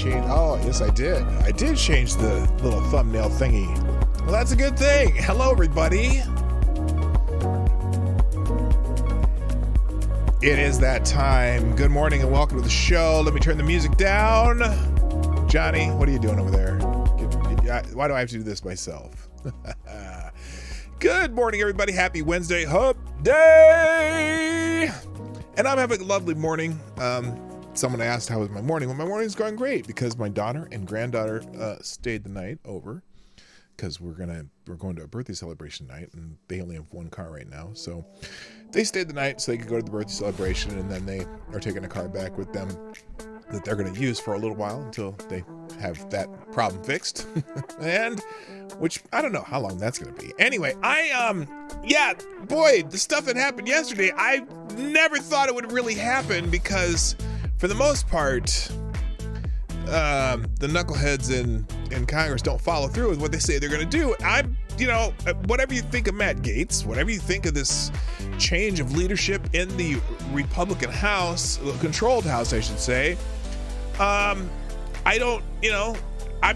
change. Oh, yes, I did. I did change the little thumbnail thingy. Well, that's a good thing. Hello, everybody. It is that time. Good morning and welcome to the show. Let me turn the music down. Johnny, what are you doing over there? Why do I have to do this myself? Good morning, everybody. Happy Wednesday, Hump Day. And I'm having a lovely morning. Someone asked how was my morning. Well, my morning's going great because my daughter and granddaughter stayed the night over because we're going to a birthday celebration night, and they only have one car right now. So they stayed the night so they could go to the birthday celebration, and then they are taking a car back with them that they're going to use for a little while until they have that problem fixed. And which I don't know how long that's going to be. Anyway, the stuff that happened yesterday, I never thought it would really happen because for the most part, the knuckleheads in Congress don't follow through with what they say they're going to do. Whatever you think of Matt Gaetz, whatever you think of this change of leadership in the Republican House, controlled House, I should say, I'm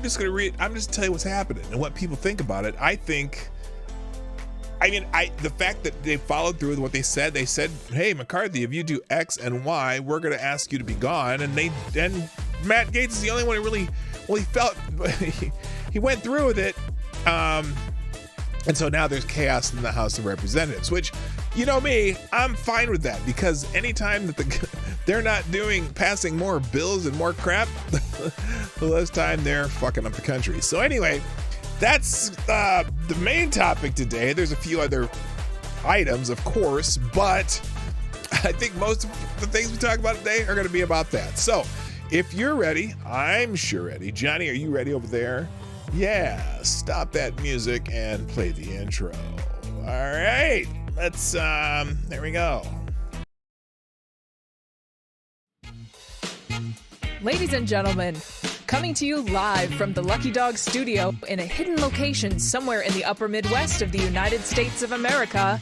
just going to tell you what's happening and what people think about it. The fact that they followed through with what they said, hey, McCarthy, if you do X and Y, we're going to ask you to be gone. And Matt Gaetz is the only one who really felt, he went through with it. And so now there's chaos in the House of Representatives, which, you know me, I'm fine with that because anytime that they're not passing more bills and more crap, the less time they're fucking up the country. So anyway, that's the main topic today. There's a few other items, of course, but I think most of the things we talk about today are going to be about that. So if you're ready, I'm sure ready. Johnny, are you ready over there? Yeah, stop that music and play the intro. All right, let's, there we go. Ladies and gentlemen, coming to you live from the Lucky Dog studio in a hidden location somewhere in the upper Midwest of the United States of America,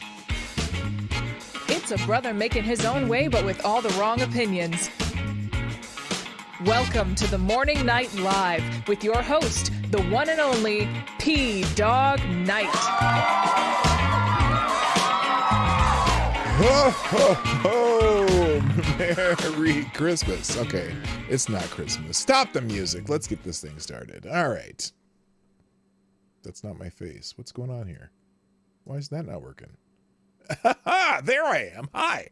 it's a brother making his own way but with all the wrong opinions. Welcome to the Morning Night Live with your host, the one and only P-Dog Knight. Ho, ho, ho! Merry Christmas. Okay, it's not Christmas. Stop the music. Let's get this thing started. All right. That's not my face. What's going on here? Why is that not working? There I am. Hi.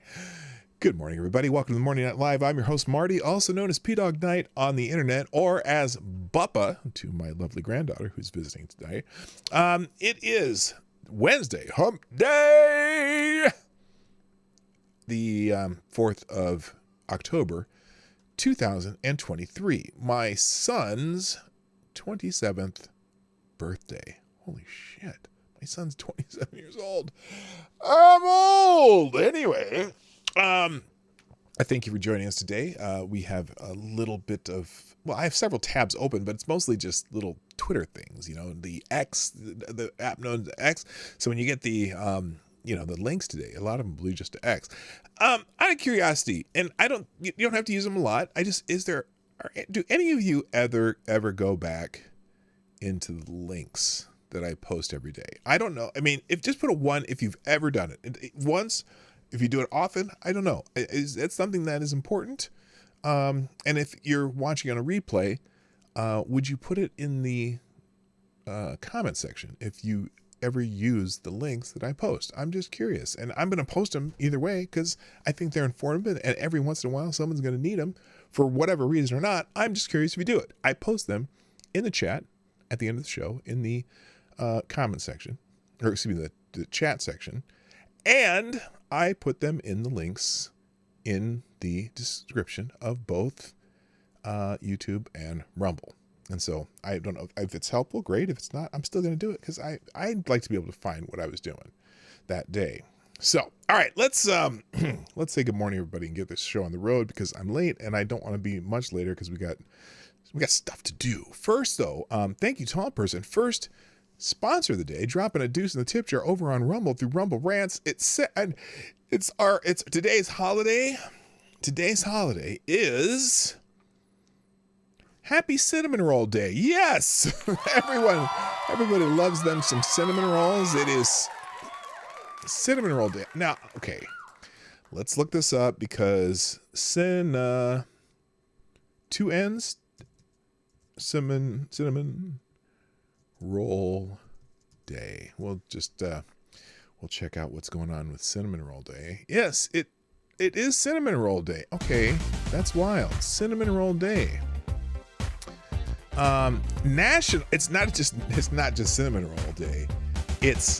Good morning, everybody. Welcome to the Morning Night Live. I'm your host, Marty, also known as P-Dog Knight on the internet, or as Buppa to my lovely granddaughter who's visiting today. It is Wednesday, Hump Day, the 4th of October, 2023. My son's 27th birthday. Holy shit. My son's 27 years old. I'm old. Anyway. I thank you for joining us today. We have a little bit of, I have several tabs open, but it's mostly just little Twitter things, the X, the app known as X. So when you get the, the links today, a lot of them blew just to X. Out of curiosity, and you don't have to use them a lot. Do any of you ever go back into the links that I post every day? I don't know. I mean, just put a 1 if you've ever done it once. If you do it often, I don't know. It's something that is important. And if you're watching on a replay, would you put it in the comment section if you ever use the links that I post? I'm just curious. And I'm going to post them either way because I think they're informative. And every once in a while, someone's going to need them for whatever reason or not. I'm just curious if you do it. I post them in the chat at the end of the show in the comment section, or excuse me, the chat section. And I put them in the links in the description of both YouTube and Rumble. And so I don't know if it's helpful, great. If it's not, I'm still going to do it because I'd like to be able to find what I was doing that day. So, all right, let's say good morning, everybody, and get this show on the road because I'm late and I don't want to be much later because we got stuff to do. First, though, thank you, Tall Person. First sponsor of the day, dropping a deuce in the tip jar over on Rumble through Rumble Rants. It's today's holiday. Today's holiday is Happy Cinnamon Roll Day. Yes. Everybody loves them some cinnamon rolls. It is Cinnamon Roll Day. Now, okay. Let's look this up because two N's, cinnamon roll day. We'll check out what's going on with Cinnamon Roll Day. Yes, it is Cinnamon Roll Day. Okay, that's wild. Cinnamon Roll Day. National. It's not just Cinnamon Roll Day. It's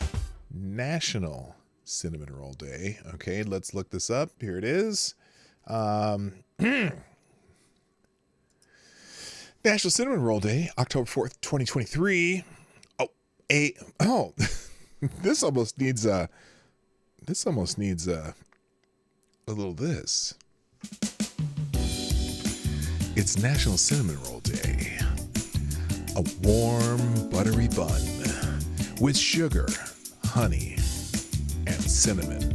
National Cinnamon Roll Day. Okay, let's look this up. Here it is. National Cinnamon Roll Day, October 4th, 2023. This almost needs a little this. It's National Cinnamon Roll Day. A warm, buttery bun with sugar, honey, and cinnamon.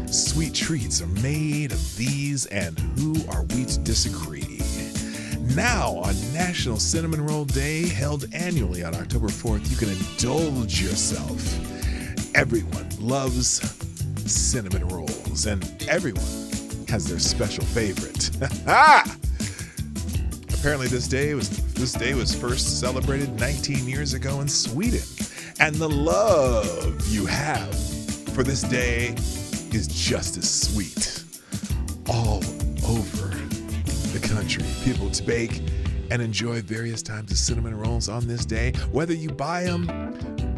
Sweet treats are made of these, and who are we to disagree? Now, on National Cinnamon Roll Day, held annually on October 4th, you can indulge yourself. Everyone loves cinnamon rolls, and everyone has their special favorite. Apparently, this day was first celebrated 19 years ago in Sweden, and the love you have for this day is just as sweet all over the country. People bake and enjoy various types of cinnamon rolls on this day. Whether you buy them,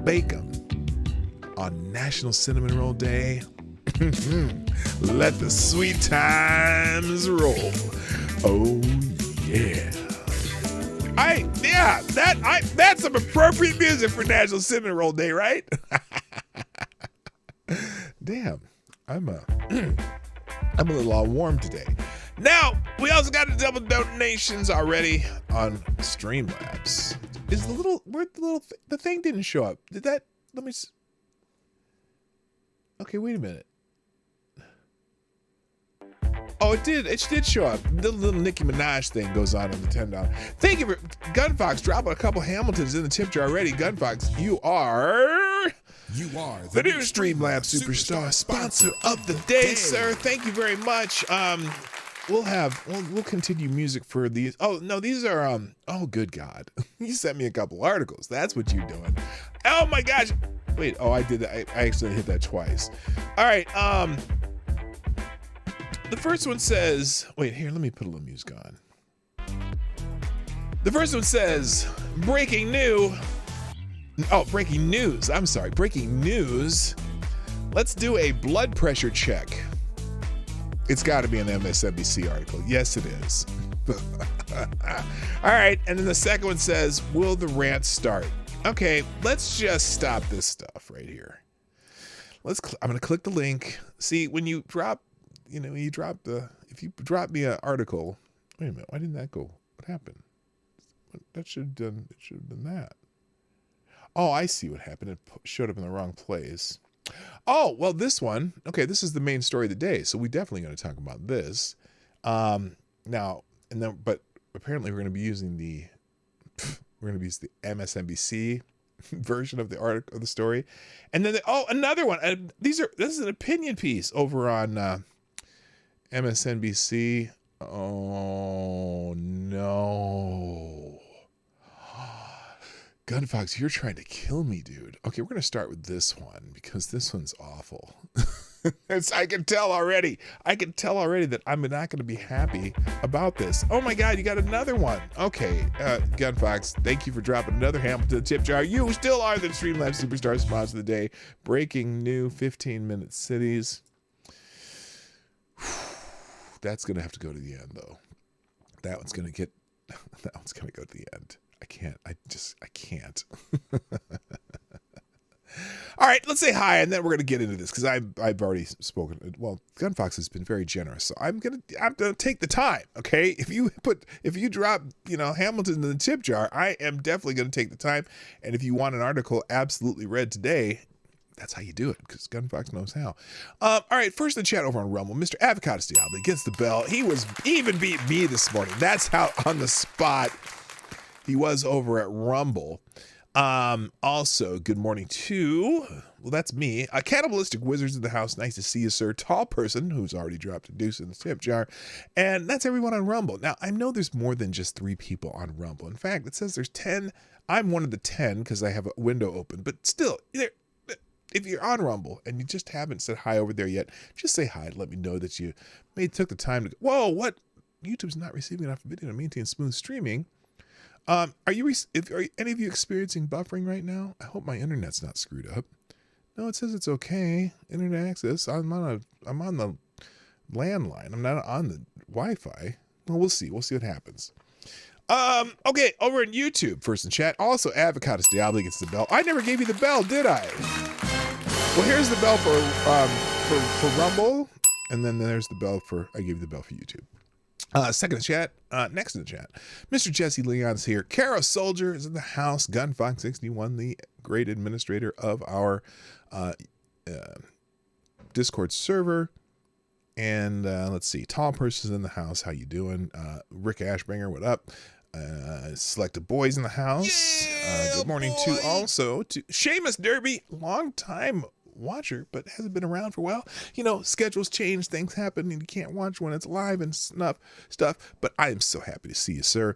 bake them. On National Cinnamon Roll Day, let the sweet times roll. Oh yeah. That's some appropriate music for National Cinnamon Roll Day, right? Damn, I'm a little all warm today. Now, we also got the double donations already on Streamlabs. Is the thing didn't show up. Let me okay, wait a minute. Oh, it did show up. The little Nicki Minaj thing goes on the $10. Thank you for Gunfox dropping a couple Hamiltons in the tip jar already. Gunfox, you are the new Streamlabs Superstar sponsor of the day, sir. Thank you very much. We'll continue music for these. Oh no, these are oh good God. You sent me a couple articles. That's what you're doing. Oh my gosh. Wait, oh I did that. I actually hit that twice. All right, the first one says, wait, here, let me put a little music on. The first one says, breaking news. I'm sorry, breaking news. Let's do a blood pressure check. It's got to be an MSNBC article. Yes, it is. All right, and then the second one says, will the rant start? Okay, let's just stop this stuff right here. I'm going to click the link. See, when you drop, if you drop me an article, wait a minute, why didn't that go? What happened? It should have done that. Oh, I see what happened. It showed up in the wrong place. Oh, well, this one, okay, this is the main story of the day, so we definitely going to talk about this. But apparently we're going to be using the MSNBC version of the article of the story, and then another one. This is an opinion piece over on MSNBC. Oh no. Gunfox, you're trying to kill me, dude. Okay, we're going to start with this one because this one's awful. I can tell already that I'm not going to be happy about this. Oh my God, you got another one. Okay, Gunfox, thank you for dropping another Hamilton tip jar. You still are the Streamlabs Superstar sponsor of the day. Breaking new 15-minute cities. That's going to have to go to the end, though. That one's going to go to the end. I can't. All right, let's say hi, and then we're going to get into this because I've already spoken. Well, Gunfox has been very generous, so I'm gonna take the time. Okay, if you drop Hamilton in the tip jar, I am definitely going to take the time. And if you want an article absolutely read today, That's how you do it, because Gunfox knows how. All right, first in the chat over on Rumble, Mr. Avocados Diablo gets the bell. He even beat me this morning. That's how on the spot he was over at Rumble. Also, good morning to, well, that's me. Cannibalistic Wizards in the house. Nice to see you, sir. Tall person who's already dropped a deuce in the tip jar. And that's everyone on Rumble. Now, I know there's more than just 3 people on Rumble. In fact, it says there's 10. I'm one of the 10 because I have a window open. But still, if you're on Rumble and you just haven't said hi over there yet, just say hi. Let me know that you took the time to go. Whoa, what? YouTube's not receiving enough video to maintain smooth streaming. Are any of you experiencing buffering right now? I hope my internet's not screwed up. No, it says it's okay. Internet access. I'm on the landline. I'm not on the Wi-Fi. Well, we'll see. We'll see what happens. Okay, over on YouTube, first in chat. Also, Avocados Diablo gets the bell. I never gave you the bell, did I? Well, here's the bell for Rumble, and then there's the bell I gave you the bell for YouTube. Second in chat, next in the chat, Mr. Jesse Leon's here. Caro Soldier is in the house. Gunfox 61, the great administrator of our Discord server. And let's see, Tall Person's in the house. How you doing? Rick Ashbringer, what up? Selected Boys in the house. Good morning to Seamus Derby, long time watcher, but hasn't been around for a while. You know, schedules change, things happen, and you can't watch when it's live and stuff. But I am so happy to see you, sir.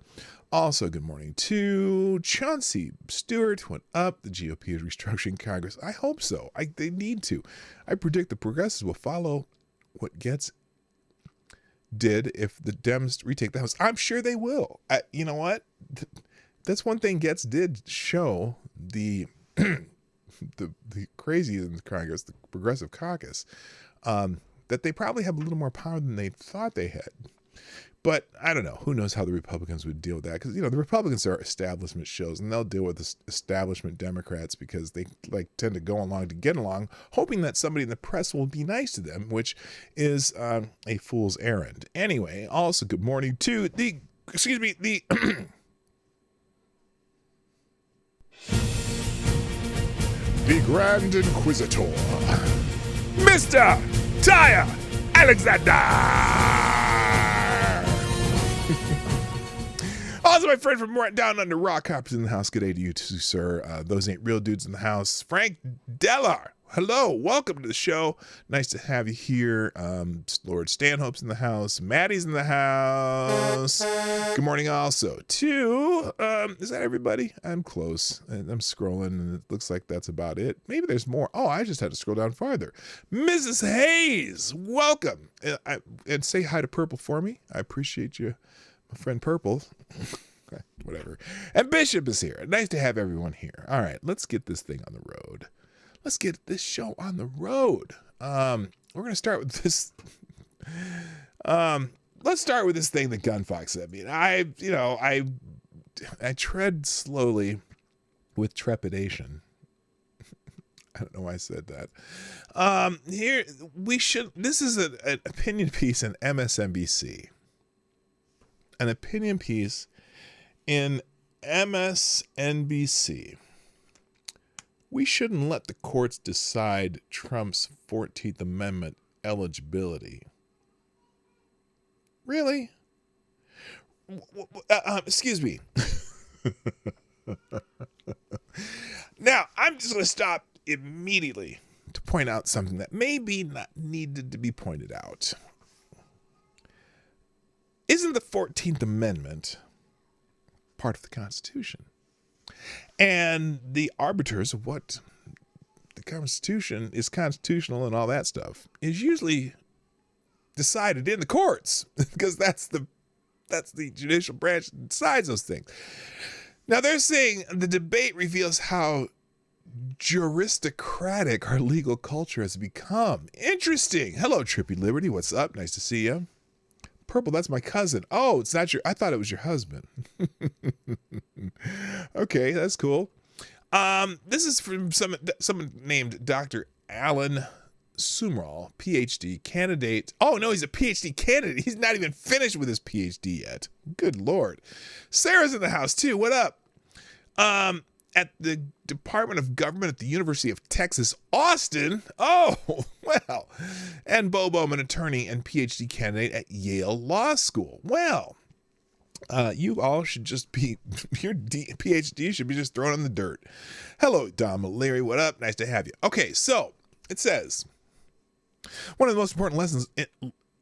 Also, good morning to Chauncey Stewart. What up? The GOP is restructuring Congress. I hope so. They need to. I predict the progressives will follow what Getz did if the Dems retake the House. I'm sure they will. You know what? That's one thing Getz did show the crazy in the Congress, the Progressive Caucus, that they probably have a little more power than they thought they had. But I don't know. Who knows how the Republicans would deal with that? Because, the Republicans are establishment shows, and they'll deal with the establishment Democrats because they tend to go along to get along, hoping that somebody in the press will be nice to them, which is a fool's errand. Anyway, also good morning to the Grand Inquisitor, Mr. Tyre Alexander. Also, my friend from down under Rock Hoppers in the house. Good day to you too, sir. Those ain't real dudes in the house. Frank Dellar. Hello, welcome to the show. Nice to have you here. Lord Stanhope's in the house. Maddie's in the house. Good morning also to, is that everybody? I'm close. And I'm scrolling and it looks like that's about it. Maybe there's more. Oh, I just had to scroll down farther. Mrs. Hayes, welcome. And say hi to Purple for me. I appreciate you, my friend Purple. Whatever. And Bishop is here. Nice to have everyone here. All right, let's get this thing on the road. Let's get this show on the road. We're going to start with this. Let's start with this thing that Gunfox sent me. I tread slowly with trepidation. I don't know why I said that. This is an opinion piece in MSNBC. An opinion piece in MSNBC. We shouldn't let the courts decide Trump's 14th Amendment eligibility. Really? Excuse me. Now, I'm just going to stop immediately to point out something that maybe not needed to be pointed out. Isn't the 14th Amendment part of the Constitution? And the arbiters of what the Constitution is constitutional and all that stuff is usually decided in the courts because that's the judicial branch that decides those things. Now they're saying the debate reveals how juristocratic our legal culture has become. Interesting. Hello, Trippy Liberty. What's up? Nice to see you. Purple, that's my cousin. Oh, it's not I thought it was your husband. Okay, that's cool. This is from someone named Dr. Alan Sumrall, PhD candidate. Oh, no, he's a PhD candidate. He's not even finished with his PhD yet. Good Lord. Sarah's in the house, too. What up? at the Department of Government at the University of Texas, Austin. Oh, well. And Bo Bowman, attorney and PhD candidate at Yale Law School. Well, you all should just be, your PhD should be just thrown in the dirt. Hello, Dom and Larry. What up? Nice to have you. Okay, so it says, one of the most important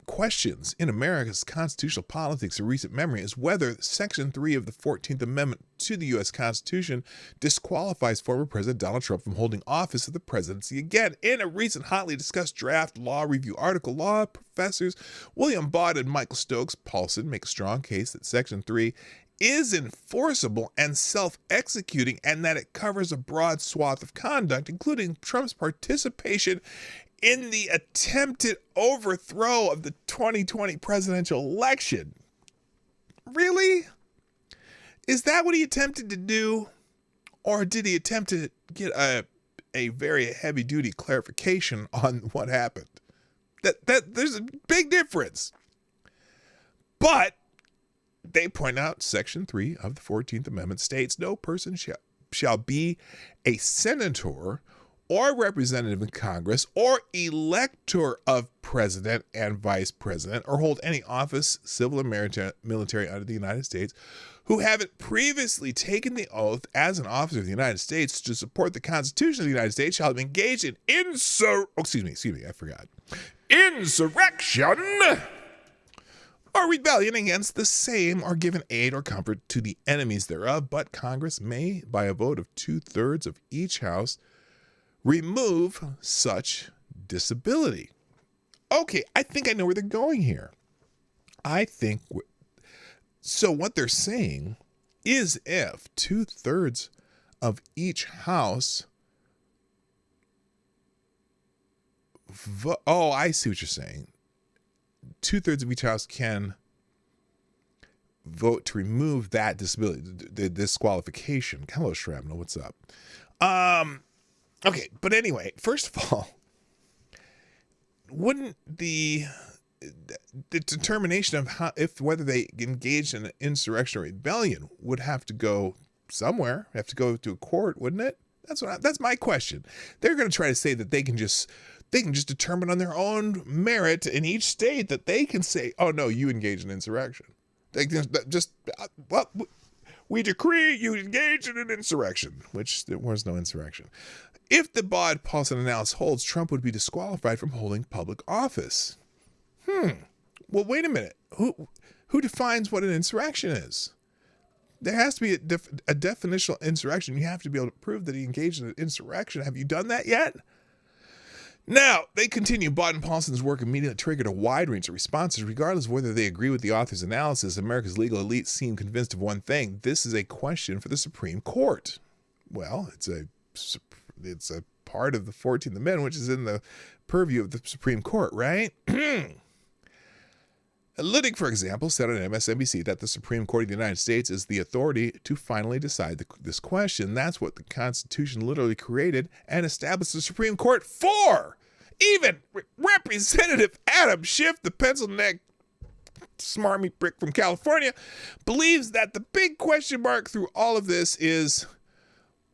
questions in America's constitutional politics of recent memory is whether Section 3 of the 14th Amendment to the U.S. Constitution disqualifies former President Donald Trump from holding office of the presidency again. In a recent hotly discussed draft law review article, law professors William Bott and Michael Stokes Paulson make a strong case that Section 3 is enforceable and self-executing, and that it covers a broad swath of conduct, including Trump's participation in the attempted overthrow of the 2020 presidential election. Really? Is that what he attempted to do? Or did he attempt to get a very heavy-duty clarification on what happened? That there's a big difference. But they point out Section 3 of the 14th Amendment states no person shall be a senator or representative in Congress or elector of president and vice president or hold any office, civil or military under the United States, who haven't previously taken the oath as an officer of the United States to support the Constitution of the United States shall have engaged in insurrection or rebellion against the same, or given aid or comfort to the enemies thereof. But Congress may, by a vote of 2/3 of each house, remove such disability. Okay, I think I know where they're going here. So what they're saying is if 2/3 of each house I see what you're saying. 2/3 of each house can vote to remove that disability, the disqualification. Hello, Shrapnel. What's up? Okay, but anyway, first of all, wouldn't the determination of whether they engaged in an insurrection or rebellion would have to go somewhere, have to go to a court, wouldn't it? That's my question. They're going to try to say that they can just determine on their own merit in each state that they can say, oh no, you engaged in insurrection. They can just we decree you engaged in an insurrection, which there was no insurrection. If the Bod-Paulson analysis holds, Trump would be disqualified from holding public office. Well, wait a minute. Who defines what an insurrection is? There has to be a definitional insurrection. You have to be able to prove that he engaged in an insurrection. Have you done that yet? Now, they continue. Bott and Paulson's work immediately triggered a wide range of responses. Regardless of whether they agree with the author's analysis, America's legal elite seem convinced of one thing. This is a question for the Supreme Court. Well, it's a part of the 14th Amendment, which is in the purview of the Supreme Court, right? Liddick, for example, said on MSNBC that the Supreme Court of the United States is the authority to finally decide this question. That's what the Constitution literally created and established the Supreme Court for. Even Representative Adam Schiff, the pencil neck smarmy prick from California, believes that the big question mark through all of this is,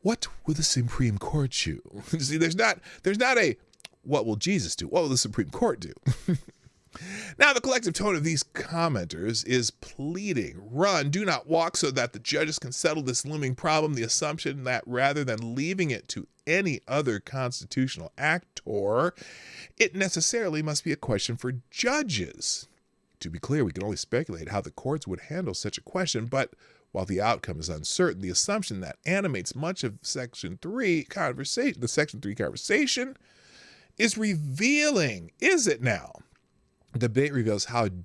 what will the Supreme Court do? See, there's not a, what will Jesus do? What will the Supreme Court do? Now, the collective tone of these commenters is pleading, run, do not walk, so that the judges can settle this looming problem. The assumption that rather than leaving it to any other constitutional actor, it necessarily must be a question for judges. To be clear, we can only speculate how the courts would handle such a question, but while the outcome is uncertain, the assumption that animates much of Section 3 conversation, the Section 3 conversation, is revealing, is it now? Debate reveals how I'm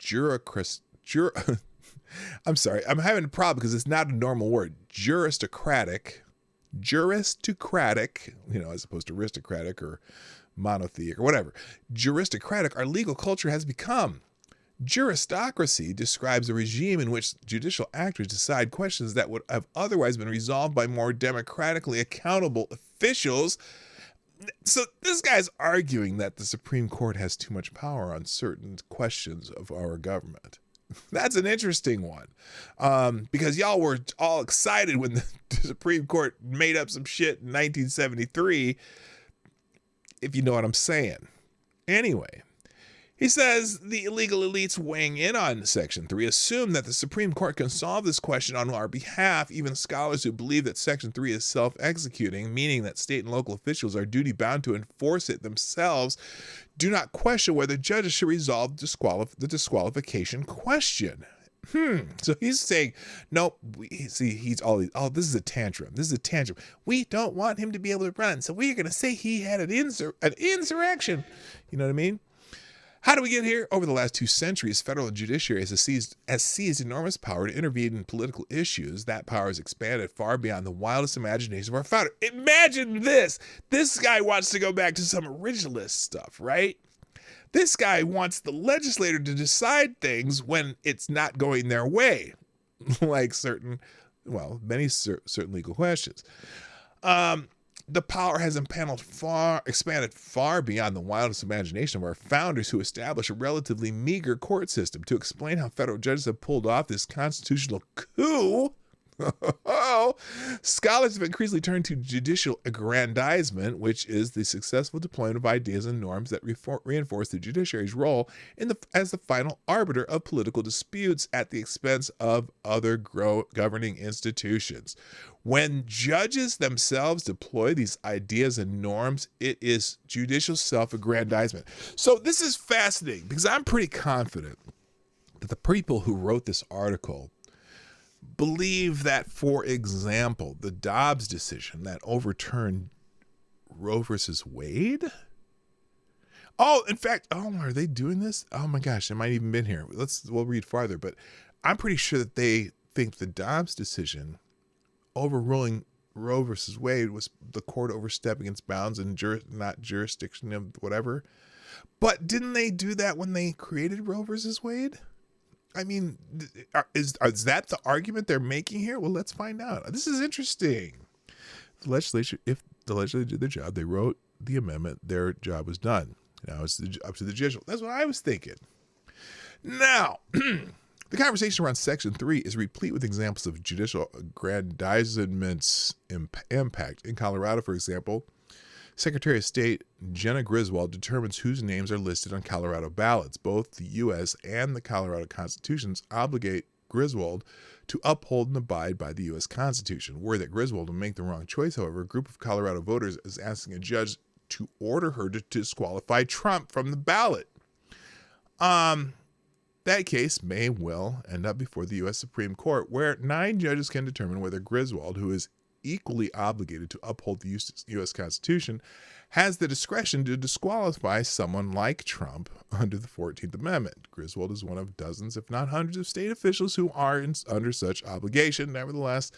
sorry, I'm having a problem because it's not a normal word. Juristocratic, as opposed to aristocratic or monotheic or whatever. Juristocratic, our legal culture has become. Juristocracy describes a regime in which judicial actors decide questions that would have otherwise been resolved by more democratically accountable officials. So this guy's arguing that the Supreme Court has too much power on certain questions of our government. That's an interesting one, because y'all were all excited when the Supreme Court made up some shit in 1973, if you know what I'm saying. Anyway, he says the illegal elites weighing in on Section 3 assume that the Supreme Court can solve this question on our behalf. Even scholars who believe that Section 3 is self-executing, meaning that state and local officials are duty-bound to enforce it themselves, do not question whether judges should resolve the disqualification question. So he's saying, nope, this is a tantrum. This is a tantrum. We don't want him to be able to run, so we're going to say he had an insurrection. You know what I mean? How do we get here? Over the last 2 centuries, federal judiciary has seized enormous power to intervene in political issues. That power has expanded far beyond the wildest imagination of our founder. Imagine this. This guy wants to go back to some originalist stuff, right? This guy wants the legislator to decide things when it's not going their way, like many certain legal questions. The power has expanded far beyond the wildest imagination of our founders, who established a relatively meager court system. To explain how federal judges have pulled off this constitutional coup, scholars have increasingly turned to judicial aggrandizement, which is the successful deployment of ideas and norms that reinforce the judiciary's role as the final arbiter of political disputes at the expense of other governing institutions. When judges themselves deploy these ideas and norms, it is judicial self-aggrandizement. So this is fascinating, because I'm pretty confident that the people who wrote this article believe that, for example, the Dobbs decision that overturned Roe versus Wade. Oh, in fact, are they doing this? Oh my gosh, it might even been here. We'll read farther, but I'm pretty sure that they think the Dobbs decision overruling Roe versus Wade was the court overstepping its bounds and not jurisdiction of whatever. But didn't they do that when they created Roe versus Wade? I mean, is that the argument they're making here? Well, let's find out. This is interesting. If the legislature did their job, they wrote the amendment, their job was done. Now it's up to the judicial. That's what I was thinking. Now, the conversation around Section 3 is replete with examples of judicial aggrandizement's impact. In Colorado, for example, Secretary of State Jenna Griswold determines whose names are listed on Colorado ballots. Both the U.S. and the Colorado constitutions obligate Griswold to uphold and abide by the U.S. Constitution. Were that Griswold will make the wrong choice, however, a group of Colorado voters is asking a judge to order her to disqualify Trump from the ballot. That case may well end up before the U.S. Supreme Court, where 9 judges can determine whether Griswold, who is equally obligated to uphold the U.S. Constitution, has the discretion to disqualify someone like Trump under the 14th Amendment. Griswold is one of dozens, if not hundreds, of state officials who are under such obligation. Nevertheless,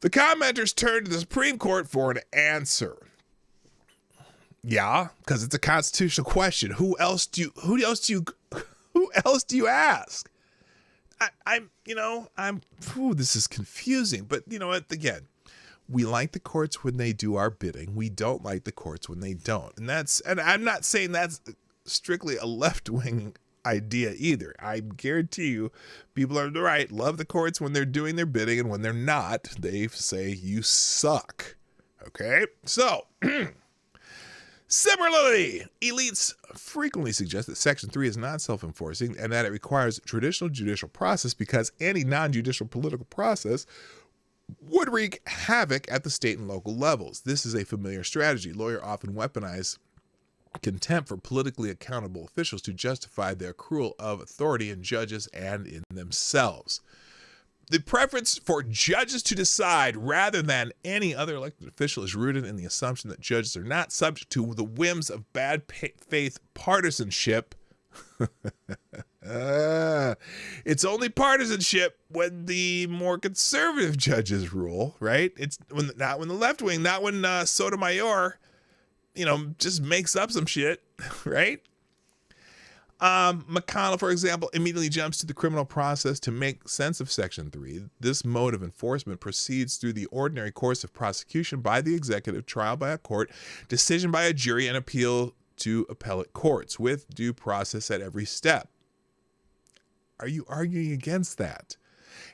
the commenters turn to the Supreme Court for an answer. Yeah, because it's a constitutional question. Who else do you ask? This is confusing, but you know what? Again, we like the courts when they do our bidding. We don't like the courts when they don't. And I'm not saying that's strictly a left-wing idea either. I guarantee you, people are right, love the courts when they're doing their bidding, and when they're not, they say you suck. Okay? So, similarly, elites frequently suggest that Section 3 is not self-enforcing and that it requires traditional judicial process because any non-judicial political process would wreak havoc at the state and local levels. This is a familiar strategy. Lawyers often weaponize contempt for politically accountable officials to justify their accrual of authority in judges and in themselves. The preference for judges to decide rather than any other elected official is rooted in the assumption that judges are not subject to the whims of bad faith partisanship. It's only partisanship when the more conservative judges rule, right? It's not when the left wing, not when Sotomayor, just makes up some shit, right? McConnell, for example, immediately jumps to the criminal process to make sense of Section 3. This mode of enforcement proceeds through the ordinary course of prosecution by the executive, trial by a court, decision by a jury, and appeal to appellate courts with due process at every step. are you arguing against that?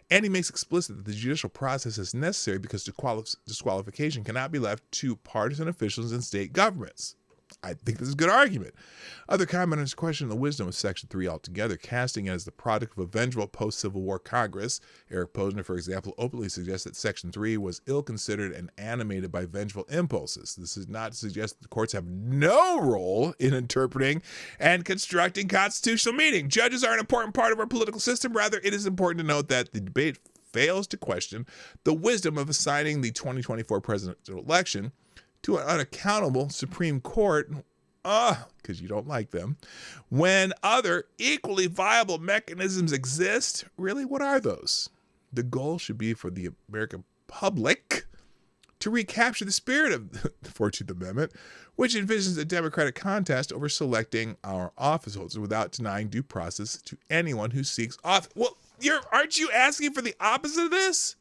And he makes explicit that the judicial process is necessary because disqualification cannot be left to partisan officials in state governments. I think this is a good argument. Other commenters question the wisdom of Section 3 altogether, casting it as the product of a vengeful post-Civil War Congress. Eric Posner, for example, openly suggests that Section 3 was ill-considered and animated by vengeful impulses. This is not to suggest that the courts have no role in interpreting and constructing constitutional meaning. Judges are an important part of our political system. Rather, it is important to note that the debate fails to question the wisdom of assigning the 2024 presidential election to an unaccountable Supreme Court, because you don't like them, when other equally viable mechanisms exist. Really, what are those? The goal should be for the American public to recapture the spirit of the 14th Amendment, which envisions a democratic contest over selecting our office holders without denying due process to anyone who seeks office. Well, aren't you asking for the opposite of this?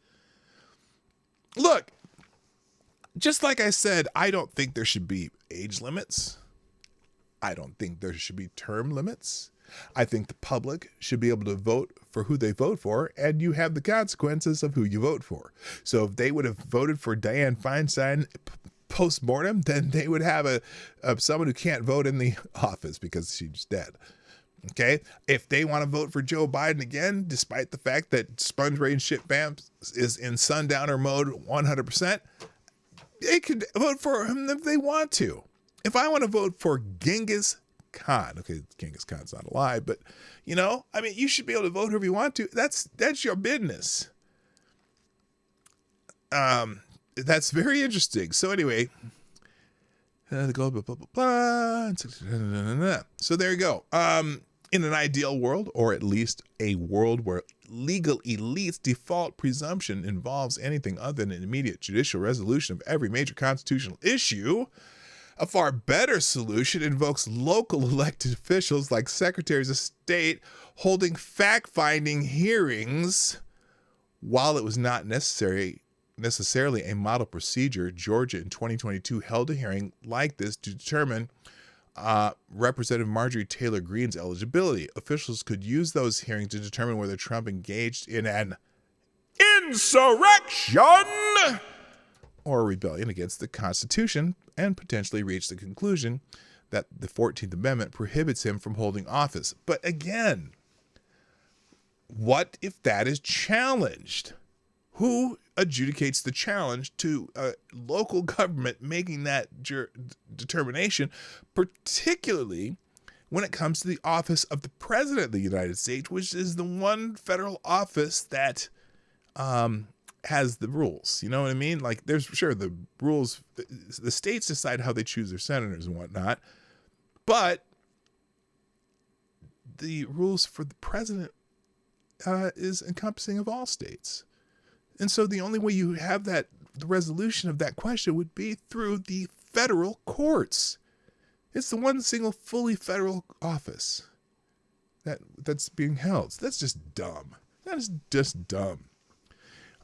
Look, just like I said, I don't think there should be age limits. I don't think there should be term limits. I think the public should be able to vote for who they vote for, and you have the consequences of who you vote for. So if they would have voted for Dianne Feinstein post-mortem, then they would have someone who can't vote in the office because she's dead. Okay? If they want to vote for Joe Biden again, despite the fact that Sponge Rain Shit Vamp is in sundowner mode 100%, they could vote for him if they want to. If I want to vote for Genghis Khan, okay, Genghis Khan's not alive, but you should be able to vote whoever you want to. That's your business. That's very interesting. So anyway, blah, blah, blah, blah, blah. So there you go. In an ideal world, or at least a world where legal elites' default presumption involves anything other than an immediate judicial resolution of every major constitutional issue, a far better solution invokes local elected officials like secretaries of state holding fact-finding hearings. While it was not necessarily a model procedure, Georgia in 2022 held a hearing like this to determine Representative Marjorie Taylor Greene's eligibility. Officials could use those hearings to determine whether Trump engaged in an insurrection or a rebellion against the Constitution and potentially reach the conclusion that the 14th Amendment prohibits him from holding office. But again, what if that is challenged? Who adjudicates the challenge to a local government making that determination, particularly when it comes to the office of the President of the United States, which is the one federal office that has the rules? You know what I mean? Like, there's sure the rules, the states decide how they choose their senators and whatnot, but the rules for the president is encompassing of all states. And so the only way you have the resolution of that question would be through the federal courts. It's the one single fully federal office that's being held. So that's just dumb. That is just dumb.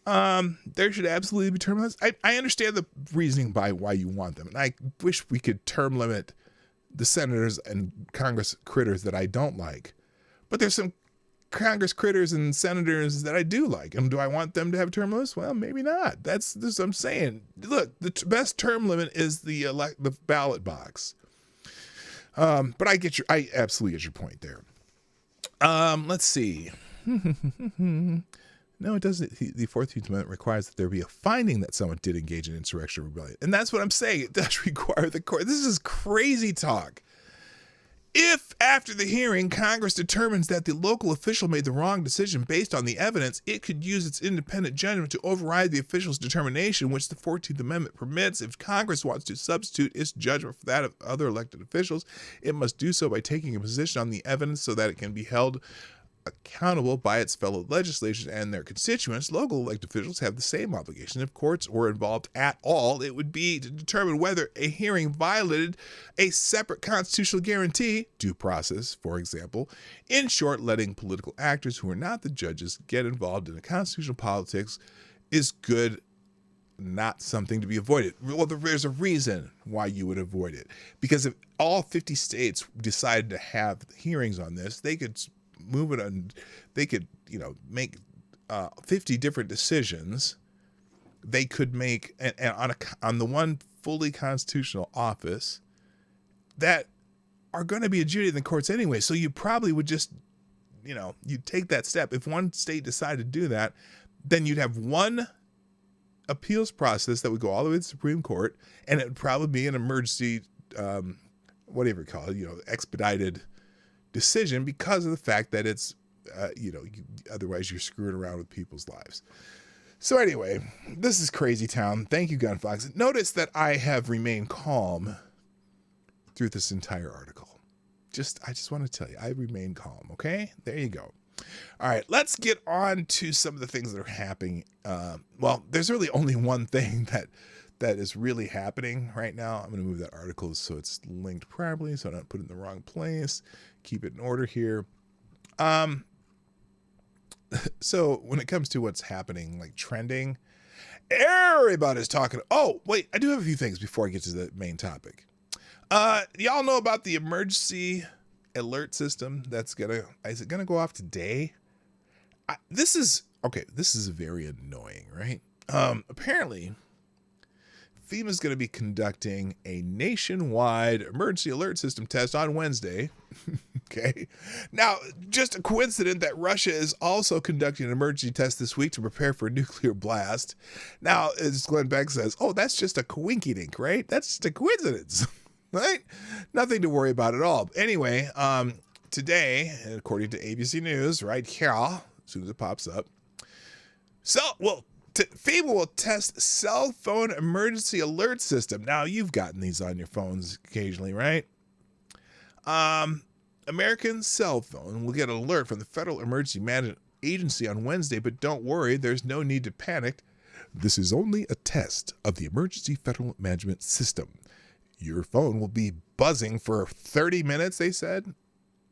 There should absolutely be term limits. I understand the reasoning by why you want them. And I wish we could term limit the senators and Congress critters that I don't like. But there's some Congress critters and senators that I do like. And do I want them to have term limits? Well, maybe not. That's what I'm saying. Look, the best term limit is the ballot box. But I absolutely get your point there. Let's see. No, it doesn't. The 14th Amendment requires that there be a finding that someone did engage in insurrection or rebellion. And that's what I'm saying. It does require the court. This is crazy talk. If, after the hearing, Congress determines that the local official made the wrong decision based on the evidence, it could use its independent judgment to override the official's determination, which the 14th Amendment permits. If Congress wants to substitute its judgment for that of other elected officials, it must do so by taking a position on the evidence so that it can be held accountable by its fellow legislators and their constituents. Local elected officials have the same obligation. If courts were involved at all, it would be to determine whether a hearing violated a separate constitutional guarantee, due process, for example. In short, letting political actors who are not the judges get involved in constitutional politics is good, not something to be avoided. Well, there's a reason why you would avoid it. Because if all 50 states decided to have hearings on this, they could move it on, they could, make 50 different decisions. They could make and on the one fully constitutional office that are going to be adjudicated in the courts anyway. So you probably would just, you'd take that step. If one state decided to do that, then you'd have one appeals process that would go all the way to the Supreme Court, and it would probably be an emergency, whatever you call it, expedited decision because of the fact that it's, otherwise you're screwing around with people's lives. So anyway, this is crazy town. Thank you, Gunfox. Notice that I have remained calm through this entire article. I just want to tell you, I remain calm. Okay, there you go. All right, let's get on to some of the things that are happening. Well, there's really only one thing that is really happening right now. I'm going to move that article so it's linked properly, so I don't put it in the wrong place. Keep it in order here. So when it comes to what's happening, like trending, everybody's talking. Oh, wait, I do have a few things before I get to the main topic. Y'all know about the emergency alert system is it gonna go off today? This is very annoying, right? Apparently FEMA's going to be conducting a nationwide emergency alert system test on Wednesday. Okay. Now, just a coincidence that Russia is also conducting an emergency test this week to prepare for a nuclear blast. Now, as Glenn Beck says, that's just a coinky-dink, right? That's just a coincidence, right? Nothing to worry about at all. Anyway, today, according to ABC News, right here, as soon as it pops up, FEMA will test cell phone emergency alert system. Now, you've gotten these on your phones occasionally, right? American cell phone will get an alert from the Federal Emergency Management Agency on Wednesday, but don't worry, there's no need to panic. This is only a test of the Emergency Federal Management System. Your phone will be buzzing for 30 minutes, they said.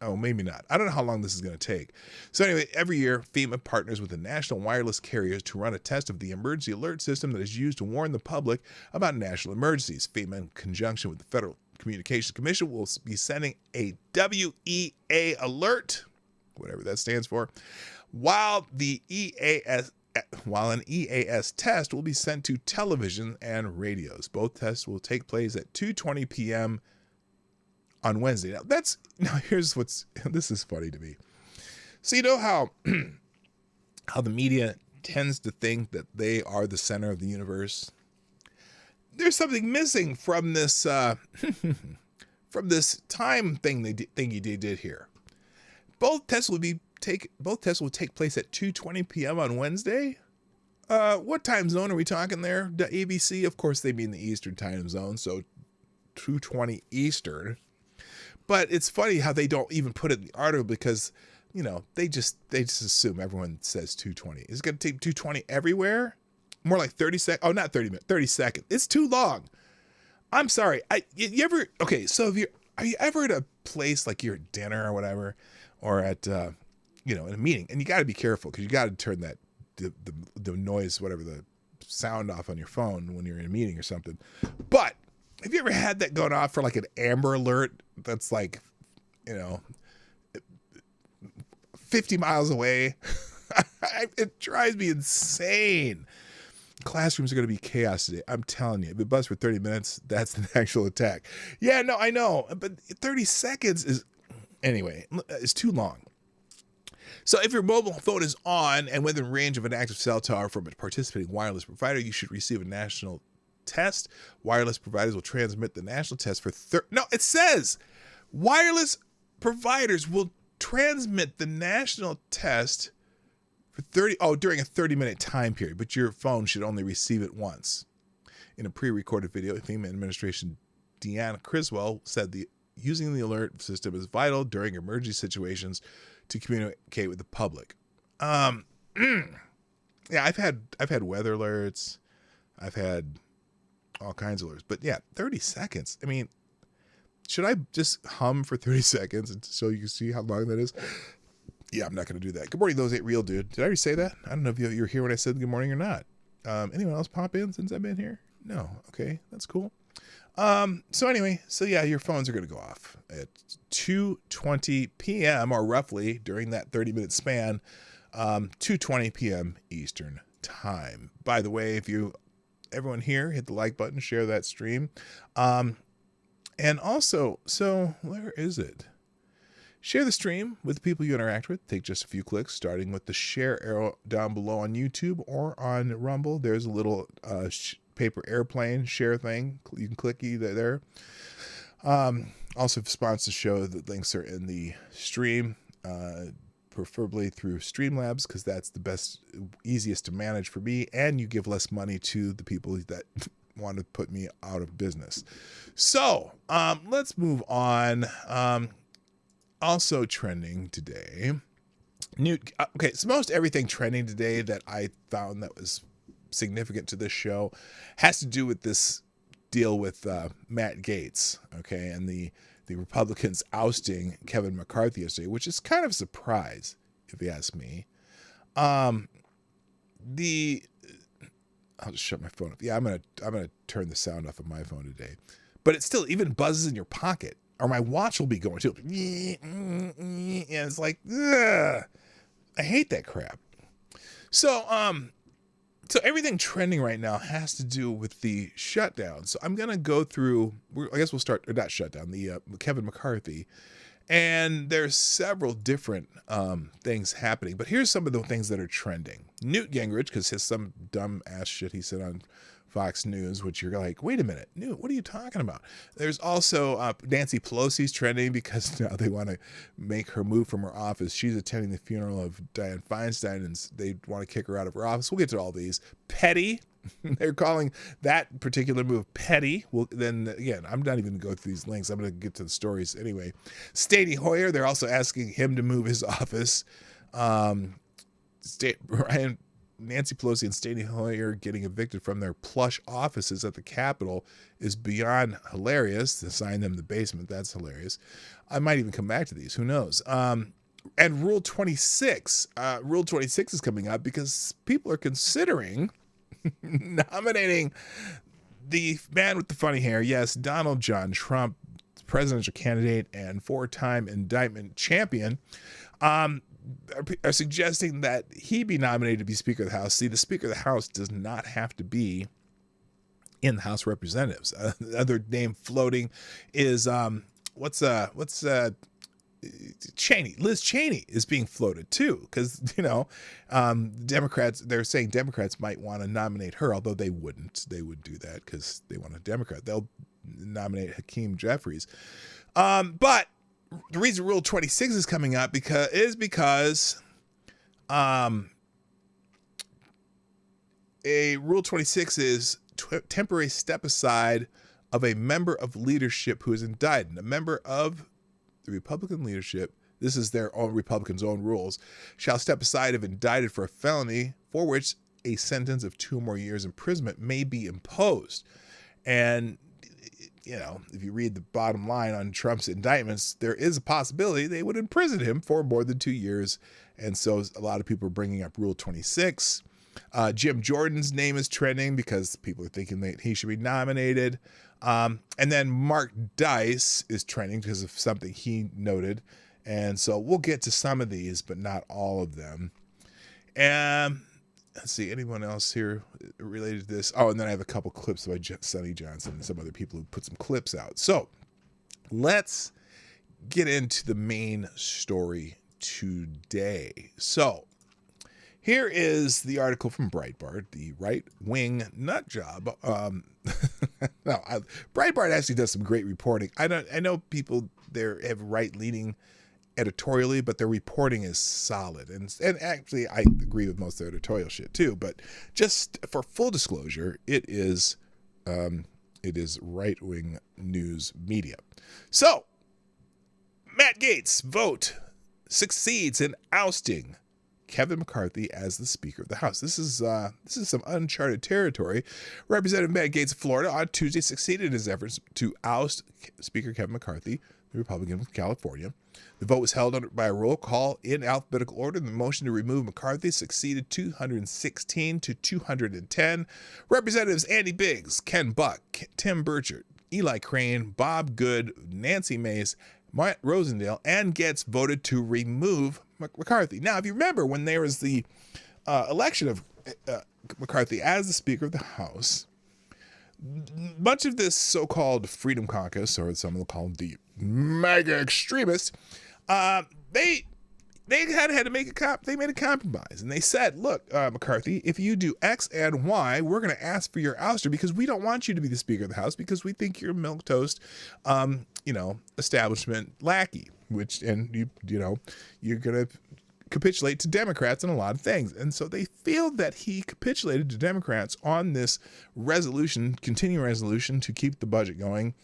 Oh, maybe not. I don't know how long this is going to take. So anyway, every year, FEMA partners with the national wireless carriers to run a test of the emergency alert system that is used to warn the public about national emergencies. FEMA, in conjunction with the Federal Communications Commission, will be sending a WEA alert, whatever that stands for, while an EAS test will be sent to television and radios. Both tests will take place at 2:20 p.m. on Wednesday. Now here's this is funny to me. So you know how the media tends to think that they are the center of the universe? There's something missing from this from this time thing he did here. Both tests will take place at 2:20 p.m. on Wednesday. What time zone are we talking there? The ABC, of course, they mean the Eastern time zone, so 2:20 Eastern. But it's funny how they don't even put it in the article because, they just assume everyone says 2:20. Is it going to take 2:20 everywhere? More like 30 seconds. Oh, not 30 minutes, 30 seconds. It's too long. I'm sorry. Are you ever at a place like you're at dinner or whatever, or at, in a meeting, and you got to be careful because you got to turn that, the noise, whatever, the sound off on your phone when you're in a meeting or something. But have you ever had that going off for like an Amber Alert that's like, 50 miles away? It drives me insane. Classrooms are going to be chaos today. I'm telling you. If it buzzed for 30 minutes, that's an actual attack. Yeah, no, I know. But 30 seconds is too long. So if your mobile phone is on and within range of an active cell tower from a participating wireless provider, you should receive a national test. Wireless providers will transmit the national test for it says wireless providers will transmit the national test for during a 30-minute time period, but your phone should only receive it once. In a pre-recorded video, FEMA Administration Deanna Criswell said using the alert system is vital during emergency situations to communicate with the public. Yeah, I've had weather alerts. I've had all kinds of alerts. But yeah, 30 seconds. I mean, should I just hum for 30 seconds so you can see how long that is? Yeah, I'm not going to do that. Good morning, those ain't real, dude. Did I already say that? I don't know if you were here when I said good morning or not. Anyone else pop in since I've been here? No. Okay, that's cool. So anyway, your phones are going to go off at 2:20 p.m. or roughly during that 30-minute span, 2:20 p.m. Eastern time. By the way, everyone here, hit the like button, share that stream. And also, so where is it? Share the stream with the people you interact with. Take just a few clicks, starting with the share arrow down below on YouTube or on Rumble. There's a little paper airplane share thing. You can click either there. Also, if sponsors the show, the links are in the stream, preferably through Streamlabs, because that's the best, easiest to manage for me, and you give less money to the people that want to put me out of business. So let's move on. Also trending today, so most everything trending today that I found that was significant to this show has to do with this deal with Matt Gaetz, and the Republicans ousting Kevin McCarthy yesterday, which is kind of a surprise, if you ask me. I'll just shut my phone up. Yeah, I'm gonna turn the sound off of my phone today, but it still even buzzes in your pocket. Or my watch will be going too. And it's like, ugh, I hate that crap. So everything trending right now has to do with the shutdown. So I'm going to go through, I guess we'll start, or not shutdown, the Kevin McCarthy. And there's several different things happening. But here's some of the things that are trending. Newt Gingrich, because his some dumb ass shit he said on Fox News, which you're like, wait a minute, Newt, what are you talking about? There's also Nancy Pelosi's trending because now they want to make her move from her office. She's attending the funeral of Dianne Feinstein, and they want to kick her out of her office. We'll get to all these. Petty. They're calling that particular move petty. Well, then again, I'm not even going to go through these links. I'm going to get to the stories anyway. Steny Hoyer, they're also asking him to move his office. Nancy Pelosi and Steny Hoyer getting evicted from their plush offices at the Capitol is beyond hilarious. To assign them the basement, that's hilarious. I might even come back to these. Who knows? And Rule 26. Rule 26 is coming up because people are considering nominating the man with the funny hair. Yes, Donald John Trump, presidential candidate and 4-time indictment champion. Are suggesting that he be nominated to be Speaker of the House. See, the Speaker of the House does not have to be in the House of Representatives. Another name floating is Cheney. Liz Cheney is being floated too, because Democrats. They're saying Democrats might want to nominate her, although they wouldn't. They would do that because they want a Democrat. They'll nominate Hakeem Jeffries, but. The reason Rule 26 is coming up because a Rule 26 is temporary step aside of a member of leadership who is indicted. A member of the Republican leadership, this is their own Republicans' own rules, shall step aside if indicted for a felony for which a sentence of 2 more years imprisonment may be imposed. And if you read the bottom line on Trump's indictments, there is a possibility they would imprison him for more than 2 years. And so a lot of people are bringing up Rule 26. Jim Jordan's name is trending because people are thinking that he should be nominated. And then Mark Dice is trending because of something he noted. And so we'll get to some of these, but not all of them. And let's see, anyone else here related to this? Oh, and then I have a couple clips by Sonny Johnson and some other people who put some clips out. So let's get into the main story today. So here is the article from Breitbart, the right-wing nut job. Breitbart actually does some great reporting. I know people there have right-leaning editorially, but their reporting is solid. And actually, I agree with most of their editorial shit too. But just for full disclosure, it is right-wing news media. So, Matt Gaetz vote succeeds in ousting Kevin McCarthy as the Speaker of the House. This is some uncharted territory. Representative Matt Gaetz of Florida on Tuesday succeeded in his efforts to oust Speaker Kevin McCarthy, the Republican from California. The vote was held by a roll call in alphabetical order. The motion to remove McCarthy succeeded 216 to 210. Representatives Andy Biggs, Ken Buck, Tim Burchett, Eli Crane, Bob Good, Nancy Mace, Matt Rosendale, and Getz voted to remove McCarthy. Now, if you remember, when there was the election of McCarthy as the Speaker of the House, much of this so-called Freedom Caucus, or some will call them the MAGA extremists, they had to make they made a compromise, and they said, look, McCarthy, if you do X and Y, we're going to ask for your ouster because we don't want you to be the Speaker of the House because we think you're a milquetoast, establishment lackey, and you're going to capitulate to Democrats on a lot of things. And so they feel that he capitulated to Democrats on this continuing resolution to keep the budget going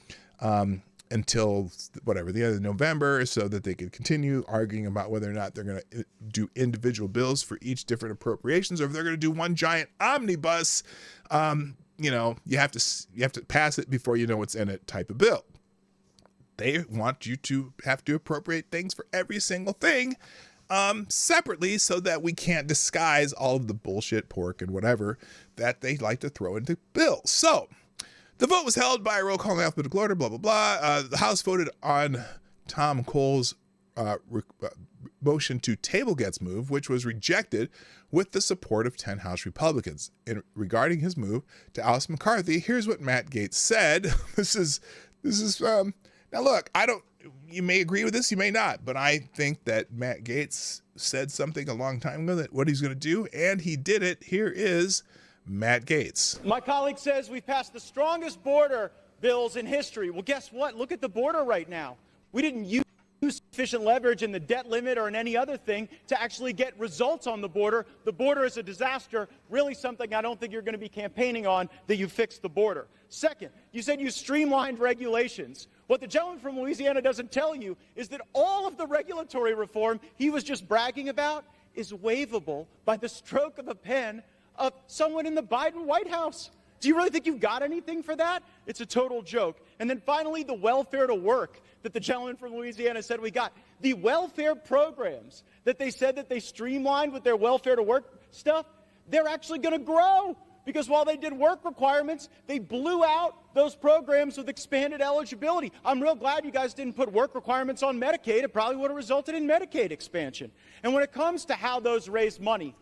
until the end of November, so that they could continue arguing about whether or not they're going to do individual bills for each different appropriations, or if they're going to do one giant omnibus, you have to pass it before you know what's in it type of bill. They want you to have to appropriate things for every single thing separately, so that we can't disguise all of the bullshit, pork, and whatever that they like to throw into bills. So the vote was held by a roll call in alphabetical order, blah, blah, blah. The House voted on Tom Cole's motion to table Getz' move, which was rejected with the support of 10 House Republicans. Regarding his move to oust McCarthy, here's what Matt Gaetz said. This is now look, you may agree with this, you may not, but I think that Matt Gaetz said something a long time ago that what he's going to do, and he did it. Here is Matt Gaetz. My colleague says we've passed the strongest border bills in history. Well, guess what? Look at the border right now. We didn't use sufficient leverage in the debt limit or in any other thing to actually get results on the border. The border is a disaster, really something I don't think you're going to be campaigning on, that you fixed the border. Second, you said you streamlined regulations. What the gentleman from Louisiana doesn't tell you is that all of the regulatory reform he was just bragging about is waivable by the stroke of a pen of someone in the Biden White House. Do you really think you've got anything for that? It's a total joke. And then finally, the welfare to work that the gentleman from Louisiana said we got. The welfare programs that they said that they streamlined with their welfare to work stuff, they're actually going to grow. Because while they did work requirements, they blew out those programs with expanded eligibility. I'm real glad you guys didn't put work requirements on Medicaid. It probably would have resulted in Medicaid expansion. And when it comes to how those raise money,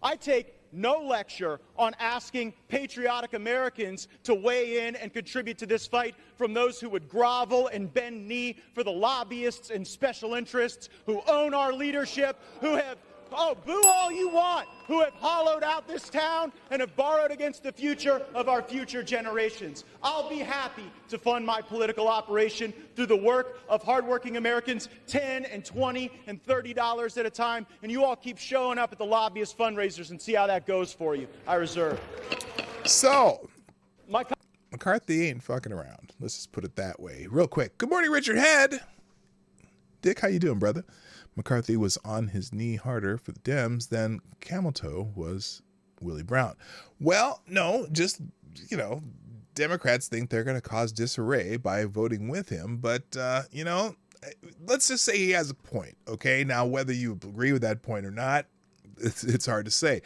I take no lecture on asking patriotic Americans to weigh in and contribute to this fight from those who would grovel and bend knee for the lobbyists and special interests who own our leadership, who have, boo all you want, who have hollowed out this town and have borrowed against the future of our future generations. I'll be happy to fund my political operation through the work of hardworking Americans, $10 and $20 and $30 at a time, and you all keep showing up at the lobbyist fundraisers and see how that goes for you. I reserve. So, McCarthy ain't fucking around. Let's just put it that way. Real quick. Good morning, Richard Head. Dick, how you doing, brother? McCarthy was on his knee harder for the Dems than camel toe was Willie Brown. Well, no, just, Democrats think they're going to cause disarray by voting with him. But, let's just say he has a point, okay? Now, whether you agree with that point or not, it's hard to say.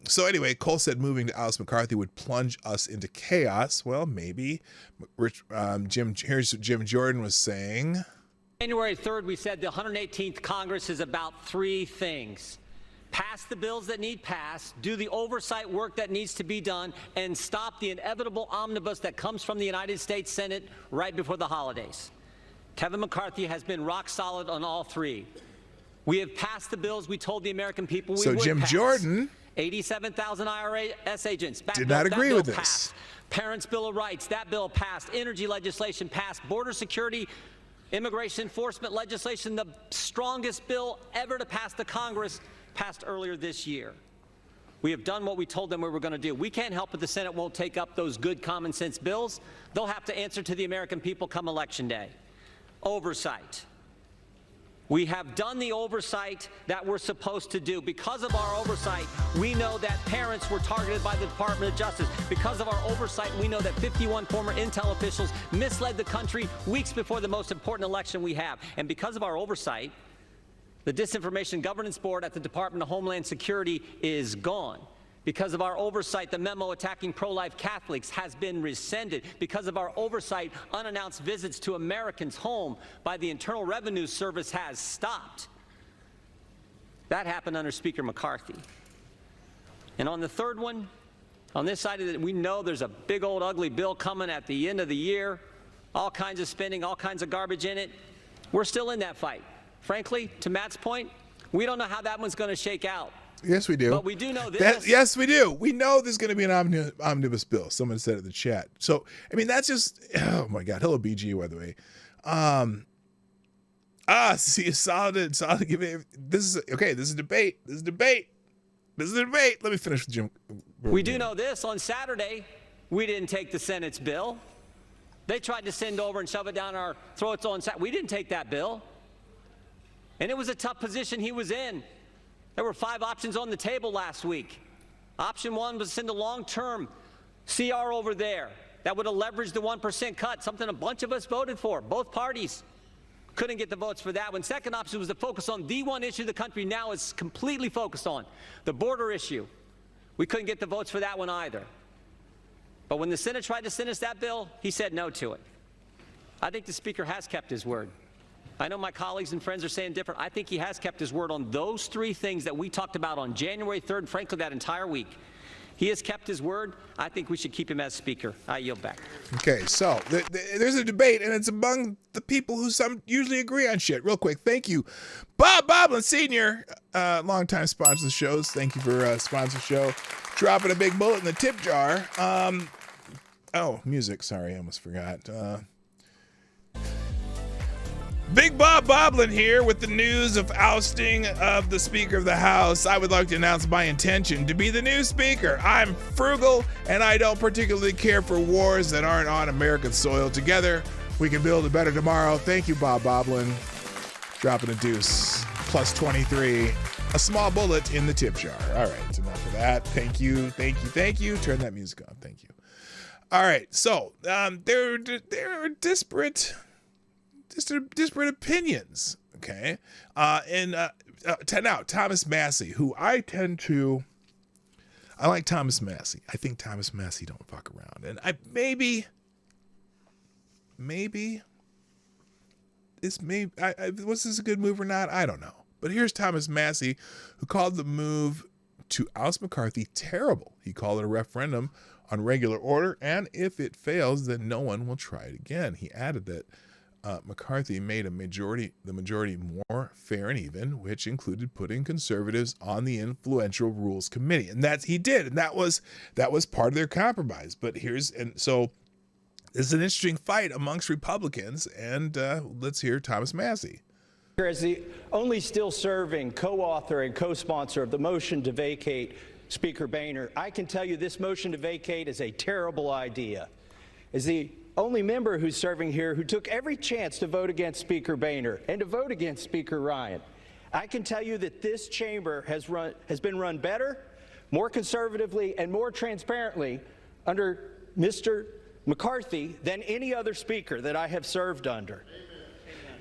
So anyway, Cole said moving to oust McCarthy would plunge us into chaos. Well, maybe. Here's what Jim Jordan was saying. January 3rd, we said the 118th Congress is about three things. Pass the bills that need passed, do the oversight work that needs to be done, and stop the inevitable omnibus that comes from the United States Senate right before the holidays. Kevin McCarthy has been rock solid on all three. We have passed the bills we told the American people we would pass. So Jim Jordan 87,000 IRS agents. Did not agree with this. Parents' Bill of Rights, that bill passed. Energy legislation passed. Border security, immigration enforcement legislation, the strongest bill ever to pass the Congress, passed earlier this year. We have done what we told them we were going to do. We can't help it the Senate won't take up those good common sense bills. They'll have to answer to the American people come Election Day. Oversight. We have done the oversight that we're supposed to do. Because of our oversight, we know that parents were targeted by the Department of Justice. Because of our oversight, we know that 51 former intel officials misled the country weeks before the most important election we have. And because of our oversight, the Disinformation Governance Board at the Department of Homeland Security is gone. Because of our oversight, the memo attacking pro-life Catholics has been rescinded. Because of our oversight, unannounced visits to Americans' home by the Internal Revenue Service has stopped. That happened under Speaker McCarthy. And on the third one, on this side of it, we know there's a big old ugly bill coming at the end of the year, all kinds of spending, all kinds of garbage in it. We're still in that fight. Frankly, to Matt's point, we don't know how that one's going to shake out. Yes, we do. But we do know this. Yes, we do. We know there's going to be an omnibus bill. Someone said in the chat. So, I mean, that's just, oh my God. Hello, BG, by the way. See, solid. This is, okay, this is debate. This is debate. Let me finish with Jim. We do know this. On Saturday, we didn't take the Senate's bill. They tried to send over and shove it down our throats on Saturday. We didn't take that bill. And it was a tough position he was in. There were 5 options on the table last week. Option 1 was to send a long-term CR over there that would have leveraged the 1% cut, something a bunch of us voted for. Both parties couldn't get the votes for that one. Second option was to focus on the one issue the country now is completely focused on, the border issue. We couldn't get the votes for that one either. But when the Senate tried to send us that bill, he said no to it. I think the Speaker has kept his word. I know my colleagues and friends are saying different. I think he has kept his word on those 3 things that we talked about on January 3rd, and frankly, that entire week. He has kept his word. I think we should keep him as Speaker. I yield back. Okay, so there's a debate, and it's among the people who some usually agree on shit. Real quick, thank you. Bob Boblin Sr., longtime sponsor of the shows. Thank you for sponsoring the show. Dropping a big bullet in the tip jar. Oh, music. Sorry, I almost forgot. Big Bob Boblin here with the news of ousting of the Speaker of the House. I would like to announce my intention to be the new Speaker. I'm frugal, and I don't particularly care for wars that aren't on American soil. Together, we can build a better tomorrow. Thank you, Bob Boblin. Dropping a deuce. Plus 23. A small bullet in the tip jar. All right, enough of that. Thank you. Turn that music on. Thank you. All right, so there are disparate opinions, okay? Now, Thomas Massey, who I like Thomas Massey. I think Thomas Massey don't fuck around. And maybe was this a good move or not? I don't know. But here's Thomas Massey, who called the move to oust McCarthy terrible. He called it a referendum on regular order, and if it fails, then no one will try it again. He added that McCarthy made the majority more fair and even, which included putting conservatives on the influential Rules Committee, and he did, and that was part of their compromise. But so this is an interesting fight amongst Republicans, and let's hear Thomas Massey. As the only still serving co-author and co-sponsor of the motion to vacate Speaker Boehner, I can tell you this motion to vacate is a terrible idea. As the only member who's serving here who took every chance to vote against Speaker Boehner and to vote against Speaker Ryan, I can tell you that this chamber has been run better, more conservatively, and more transparently under Mr. McCarthy than any other speaker that I have served under.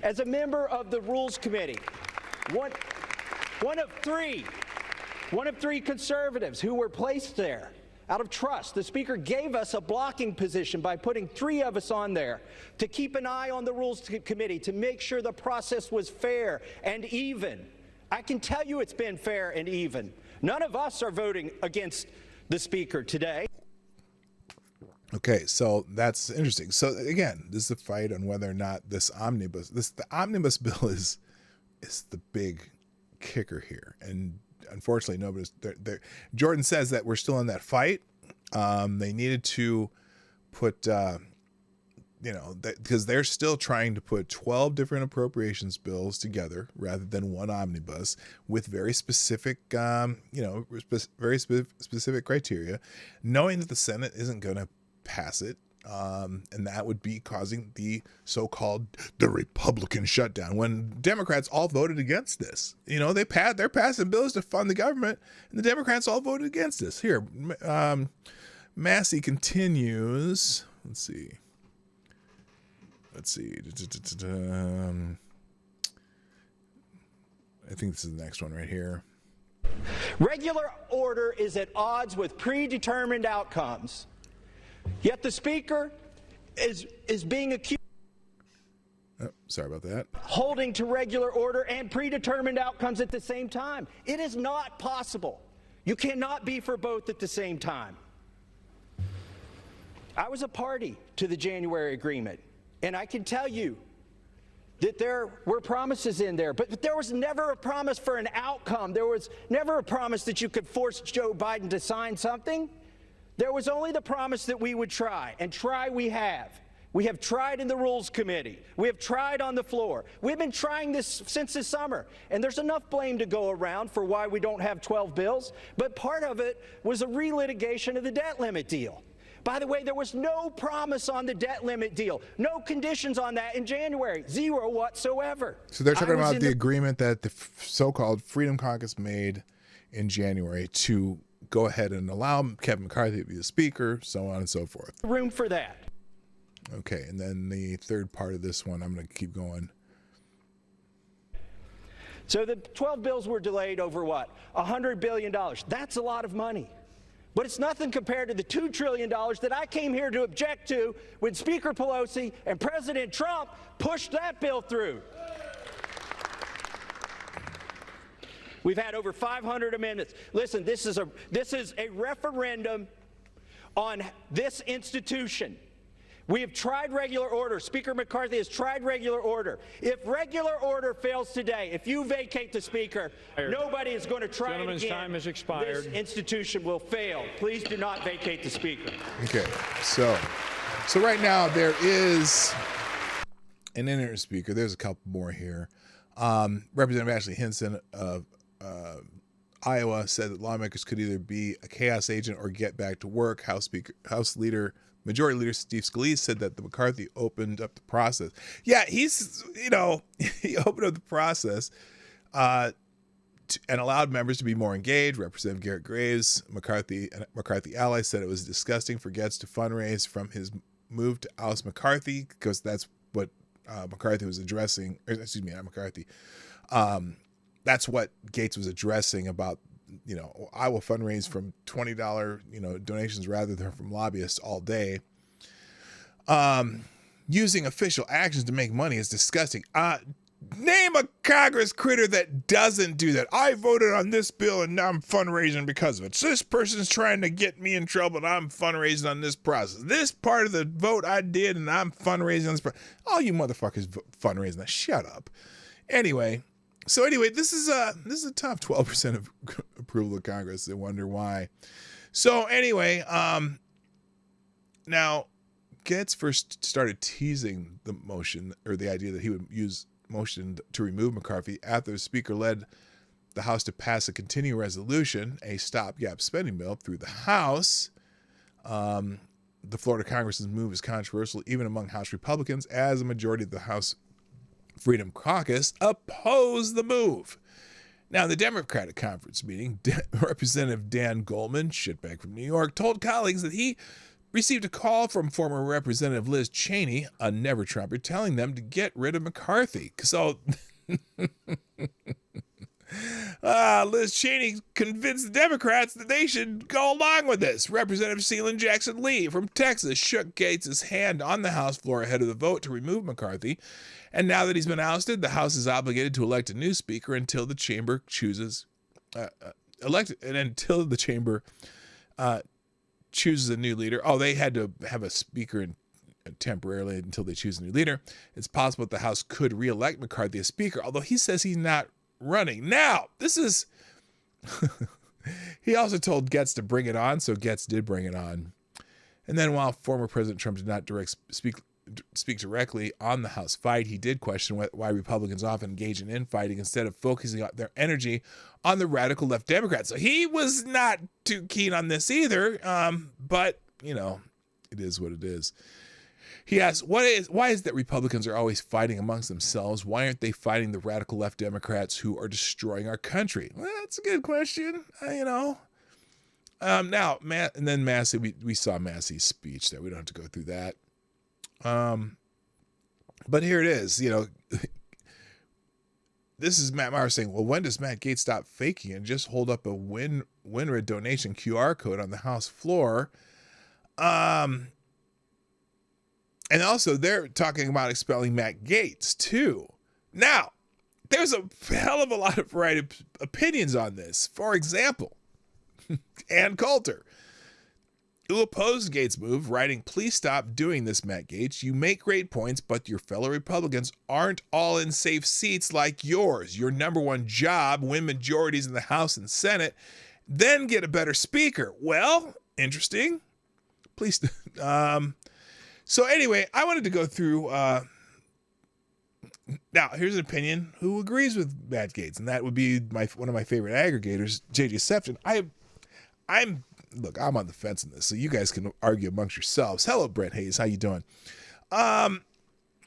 As a member of the Rules Committee, one of three conservatives who were placed there out of trust, the Speaker gave us a blocking position by putting 3 of us on there to keep an eye on the Rules Committee, to make sure the process was fair and even. I can tell you it's been fair and even. None of us are voting against the Speaker today. Okay, so that's interesting. So again, this is a fight on whether or not the omnibus bill is the big kicker here, and unfortunately, nobody's there. Jordan says that we're still in that fight. They needed to put, because they're still trying to put 12 different appropriations bills together rather than one omnibus with very specific, specific criteria, knowing that the Senate isn't going to pass it. And that would be causing the so-called the Republican shutdown when Democrats all voted against this. You know, they're passing bills to fund the government, and the Democrats all voted against this. Here, Massey continues. Let's see. I think this is the next one right here. Regular order is at odds with predetermined outcomes. Yet the Speaker is being accused. Oh, sorry about that. Holding to regular order and predetermined outcomes at the same time. It is not possible. You cannot be for both at the same time. I was a party to the January agreement, and I can tell you that there were promises in there, but there was never a promise for an outcome. There was never a promise that you could force Joe Biden to sign something. There was only the promise that we would try, and try we have. We have tried in the Rules Committee. We have tried on the floor. We've been trying this since the summer, and there's enough blame to go around for why we don't have 12 bills, but part of it was a relitigation of the debt limit deal. By the way, there was no promise on the debt limit deal, no conditions on that in January, zero whatsoever. So they're talking about the agreement that the so-called Freedom Caucus made in January to go ahead and allow Kevin McCarthy to be the speaker, so on and so forth. Room for that. Okay, and then the third part of this one, I'm going to keep going. So the 12 bills were delayed over what? $100 billion. That's a lot of money. But it's nothing compared to the $2 trillion that I came here to object to when Speaker Pelosi and President Trump pushed that bill through. We've had over 500 amendments. Listen, this is a referendum on this institution. We have tried regular order. Speaker McCarthy has tried regular order. If regular order fails today, if you vacate the Speaker, nobody is going to try it again. Gentleman's time has expired. This institution will fail. Please do not vacate the Speaker. Okay, so right now there is an interim speaker. There's a couple more here. Representative Ashley Hinson of Iowa said that lawmakers could either be a chaos agent or get back to work. Majority Leader Steve Scalise said that the McCarthy opened up the process. Yeah, he opened up the process and allowed members to be more engaged. Representative Garrett Graves, McCarthy ally, said it was disgusting for Gaetz to fundraise from his move to oust McCarthy, because that's what McCarthy was addressing. Excuse me, not McCarthy. That's what Gaetz was addressing about, I will fundraise from $20, donations rather than from lobbyists all day. Using official actions to make money is disgusting. Name a Congress critter that doesn't do that. I voted on this bill and now I'm fundraising because of it. So this person's trying to get me in trouble and I'm fundraising on this process. This part of the vote I did and I'm fundraising on this process. All you motherfuckers fundraising that. Shut up. Anyway, this is a top 12% of approval of Congress. They wonder why. So anyway, now Gaetz first started teasing the motion, or the idea that he would use motion to remove McCarthy after the Speaker led the House to pass a continuing resolution, a stopgap spending bill, through the House. The Florida Congress's move is controversial even among House Republicans, as a majority of the House Freedom Caucus opposed the move. Now, in the Democratic conference meeting, Representative Dan Goldman, shitbag from New York, told colleagues that he received a call from former Representative Liz Cheney, a never-Trumper, telling them to get rid of McCarthy. So Liz Cheney convinced the Democrats that they should go along with this. Representative Sealand Jackson Lee from Texas shook Gaetz' hand on the House floor ahead of the vote to remove McCarthy. And now that he's been ousted, the House is obligated to elect a new speaker until the chamber chooses chooses a new leader. Oh, they had to have a speaker temporarily until they choose a new leader. It's possible that the House could reelect McCarthy as speaker, although he says he's not running. Now, this is... He also told Gaetz to bring it on, so Gaetz did bring it on. And then while former President Trump did not speak directly on the House fight, he did question why Republicans often engage in infighting instead of focusing their energy on the radical left Democrats. So he was not too keen on this either, but, it is what it is. He asks, why is it that Republicans are always fighting amongst themselves? Why aren't they fighting the radical left Democrats who are destroying our country? Well, that's a good question. Now, and then Massey, we saw Massey's speech there. We don't have to go through that. But here it is. This is Matt Maher saying, well, when does Matt Gaetz stop faking and just hold up a WinRed donation QR code on the House floor? And also, they're talking about expelling Matt Gaetz, too. Now, there's a hell of a lot of variety of opinions on this. For example, Ann Coulter, who opposed Gaetz' move, writing, please stop doing this, Matt Gaetz. You make great points, but your fellow Republicans aren't all in safe seats like yours. Your number one job, win majorities in the House and Senate, then get a better speaker. Well, interesting. Please. So anyway, I wanted to go through, now here's an opinion who agrees with Matt Gaetz, and that would be one of my favorite aggregators, J.J. Sefton. I'm on the fence in this, so you guys can argue amongst yourselves. Hello, Brent Hayes. How you doing?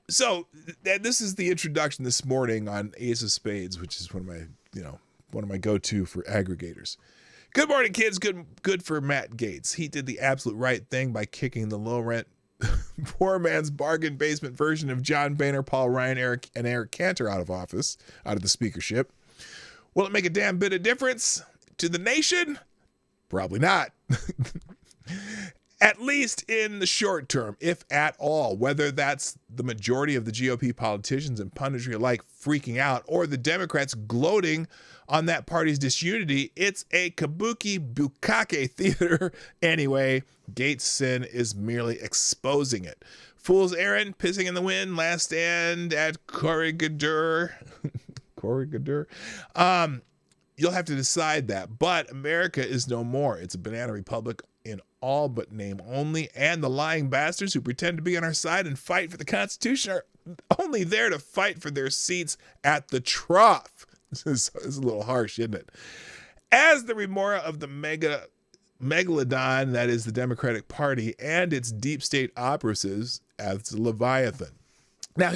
So this is the introduction this morning on Ace of Spades, which is one of my go-to for aggregators. Good morning, kids. Good for Matt Gaetz. He did the absolute right thing by kicking the low-rent poor man's bargain basement version of John Boehner, Paul Ryan, Eric Cantor out of the speakership. Will it make a damn bit of difference to the nation? Probably not. At least in the short term, if at all, whether that's the majority of the GOP politicians and punditry alike freaking out or the Democrats gloating on that party's disunity, it's a kabuki bukkake theater. Anyway, Gaetz' sin is merely exposing it. Fool's errand, pissing in the wind, last stand at Corregidor. Corregidor? You'll have to decide that. But America is no more. It's a banana republic in all but name only. And the lying bastards who pretend to be on our side and fight for the Constitution are only there to fight for their seats at the trough. This is a little harsh, isn't it? As the remora of the megalodon that is the Democratic Party and its deep state operatives as Leviathan. Now I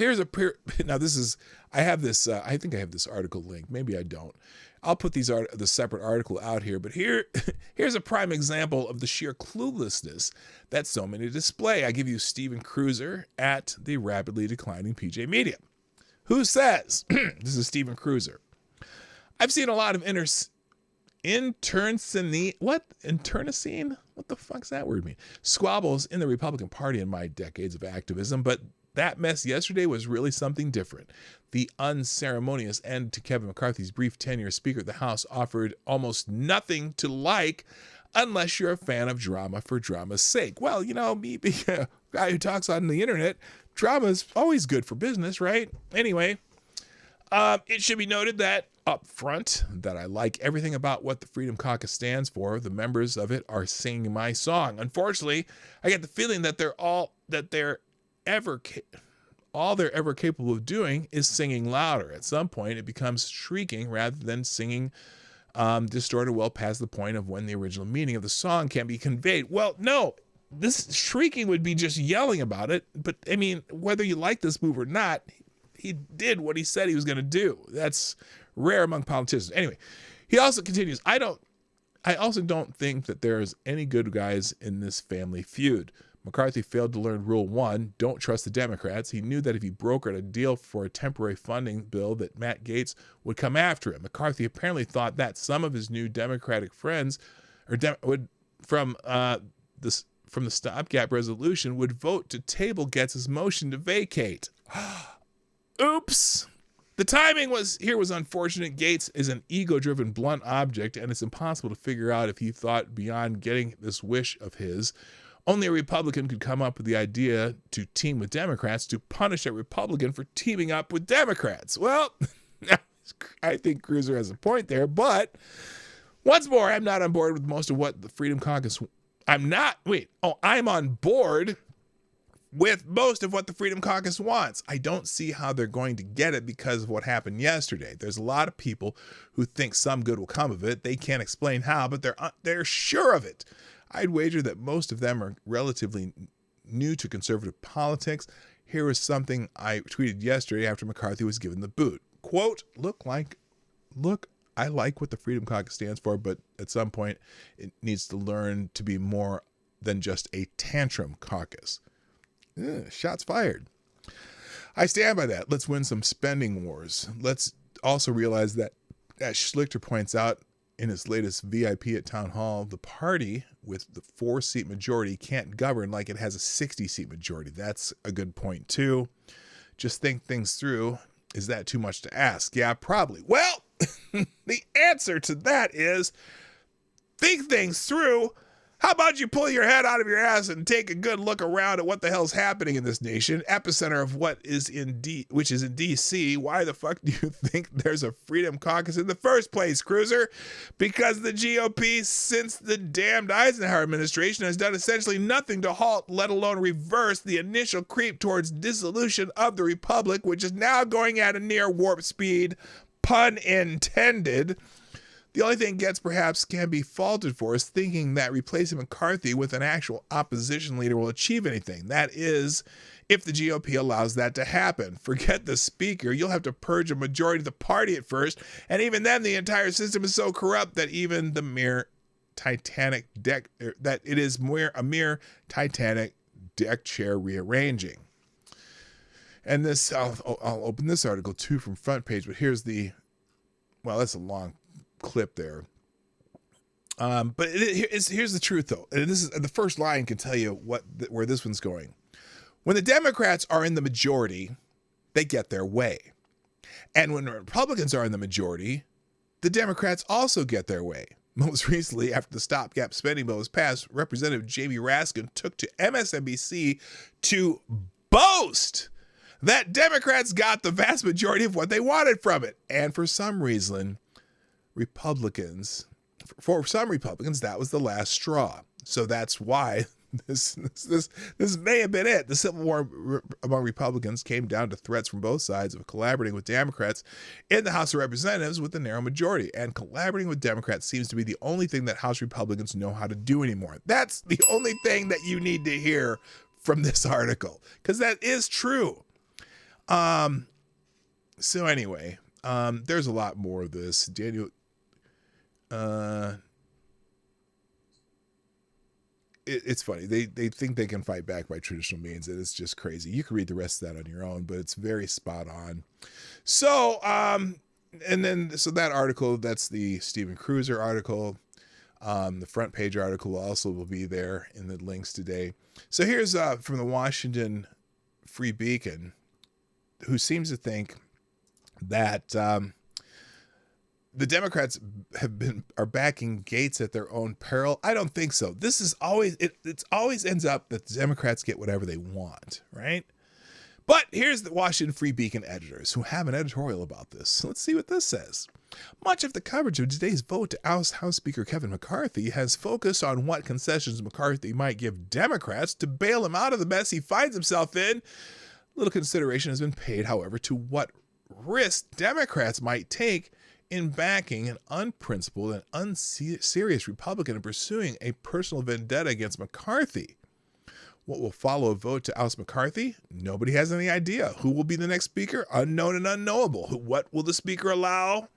have this. I think I have this article linked. Maybe I don't. I'll put the separate article out here. But here's a prime example of the sheer cluelessness that so many display. I give you Stephen Cruiser at the rapidly declining PJ Media, who says, this is Stephen Cruiser, I've seen a lot of internecine, what the fuck's that word mean? Squabbles in the Republican Party in my decades of activism, but that mess yesterday was really something different. The unceremonious end to Kevin McCarthy's brief tenure as Speaker of the House offered almost nothing to like unless you're a fan of drama for drama's sake. Well, me being a guy who talks on the internet, drama is always good for business, right? Anyway, it should be noted that up front that I like everything about what the Freedom Caucus stands for. The members of it are singing my song. Unfortunately, I get the feeling that all they're ever capable of doing is singing louder. At some point, it becomes shrieking rather than singing distorted well past the point of when the original meaning of the song can be conveyed. Well, no, this shrieking would be just yelling about it. But, I mean, whether you like this move or not, he did what he said he was going to do. That's rare among politicians. Anyway, he also continues, I also don't think that there's any good guys in this family feud. McCarthy failed to learn Rule 1, don't trust the Democrats. He knew that if he brokered a deal for a temporary funding bill that Matt Gaetz would come after him. McCarthy apparently thought that some of his new Democratic friends from the stopgap resolution would vote to table Gaetz's motion to vacate. Oops. The timing was unfortunate. Gaetz is an ego-driven, blunt object, and it's impossible to figure out if he thought beyond getting this wish of his. Only a Republican could come up with the idea to team with Democrats to punish a Republican for teaming up with Democrats. Well, I think Cruiser has a point there, but once more, I'm not on board with most of what the Freedom Caucus... I'm on board with most of what the Freedom Caucus wants. I don't see how they're going to get it because of what happened yesterday. There's a lot of people who think some good will come of it. They can't explain how, but they're sure of it. I'd wager that most of them are relatively new to conservative politics. Here is something I tweeted yesterday after McCarthy was given the boot. Quote, look, I like what the Freedom Caucus stands for, but at some point it needs to learn to be more than just a tantrum caucus. Shots fired. I stand by that. Let's win some spending wars. Let's also realize that, as Schlichter points out in his latest VIP at Town Hall, the party with the 4-seat majority can't govern like it has a 60-seat majority. That's a good point, too. Just think things through. Is that too much to ask? Yeah, probably. Well, the answer to that is think things through. How about you pull your head out of your ass and take a good look around at what the hell's happening in this nation, epicenter of which is in D.C. Why the fuck do you think there's a Freedom Caucus in the first place, Cruiser? Because the GOP, since the damned Eisenhower administration, has done essentially nothing to halt, let alone reverse, the initial creep towards dissolution of the Republic, which is now going at a near warp speed, pun intended. The only thing Getz perhaps can be faulted for is thinking that replacing McCarthy with an actual opposition leader will achieve anything. That is, if the GOP allows that to happen. Forget the speaker. You'll have to purge a majority of the party at first, and even then the entire system is so corrupt that even the mere Titanic deck, that it is a mere Titanic deck chair rearranging. And this, I'll open this article too from Front Page, but here's that's a long clip there. But here's the truth, though. And this is the first line can tell you where this one's going. When the Democrats are in the majority, they get their way. And when the Republicans are in the majority, the Democrats also get their way. Most recently, after the stopgap spending bill was passed, Representative Jamie Raskin took to MSNBC to boast that Democrats got the vast majority of what they wanted from it. And for some reason, for some Republicans, that was the last straw. So that's why this may have been it. The civil war among Republicans came down to threats from both sides of collaborating with Democrats in the House of Representatives with a narrow majority. And collaborating with Democrats seems to be the only thing that House Republicans know how to do anymore. That's the only thing that you need to hear from this article, because that is true. So anyway, there's a lot more of this. Daniel, it's funny. They think they can fight back by traditional means, and it's just crazy. You can read the rest of that on your own, but it's very spot on. So, so that article, that's the Stephen Cruiser article. The Front Page article also will be there in the links today. So here's from the Washington Free Beacon, who seems to think that the Democrats are backing Gates at their own peril. I don't think so. This is always it always ends up that the Democrats get whatever they want, right? But here's the Washington Free Beacon editors who have an editorial about this. So let's see what this says. Much of the coverage of today's vote to oust House Speaker Kevin McCarthy has focused on what concessions McCarthy might give Democrats to bail him out of the mess he finds himself in. Little consideration has been paid, however, to what risks Democrats might take in backing an unprincipled and unserious Republican and pursuing a personal vendetta against McCarthy. What will follow a vote to oust McCarthy? Nobody has any idea. Who will be the next speaker? Unknown and unknowable. What will the speaker allow?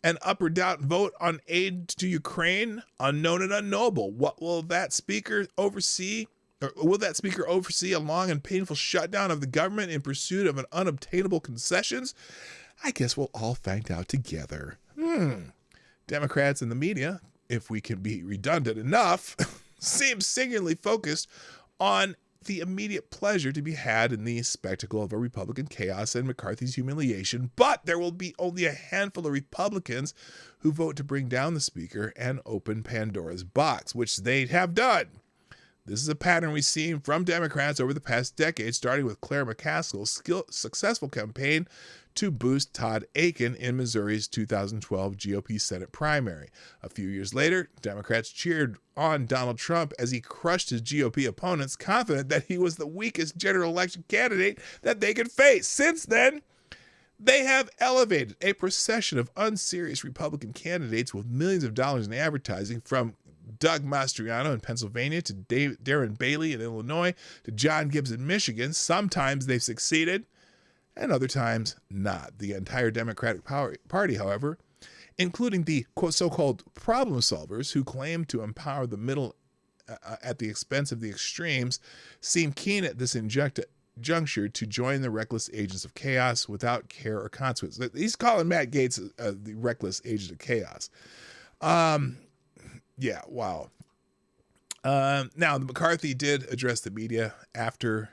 An up or down vote on aid to Ukraine? Unknown and unknowable. What will that speaker oversee? Or will that speaker oversee a long and painful shutdown of the government in pursuit of an unobtainable concessions? I guess we'll all find out together. Democrats and the media, if we can be redundant enough, seem singularly focused on the immediate pleasure to be had in the spectacle of a Republican chaos and McCarthy's humiliation. But there will be only a handful of Republicans who vote to bring down the speaker and open Pandora's box, which they have done. This is a pattern we've seen from Democrats over the past decade, starting with Claire McCaskill's successful campaign to boost Todd Akin in Missouri's 2012 GOP Senate primary. A few years later, Democrats cheered on Donald Trump as he crushed his GOP opponents, confident that he was the weakest general election candidate that they could face. Since then, they have elevated a procession of unserious Republican candidates with millions of dollars in advertising, from Doug Mastriano in Pennsylvania to Darren Bailey in Illinois to John Gibbs in Michigan. Sometimes they've succeeded and other times not. The entire Democratic Party, however, including the so-called problem solvers who claim to empower the middle at the expense of the extremes, seem keen at this juncture to join the reckless agents of chaos without care or consequence. He's calling Matt Gaetz the reckless agent of chaos. Yeah, wow. Now, McCarthy did address the media after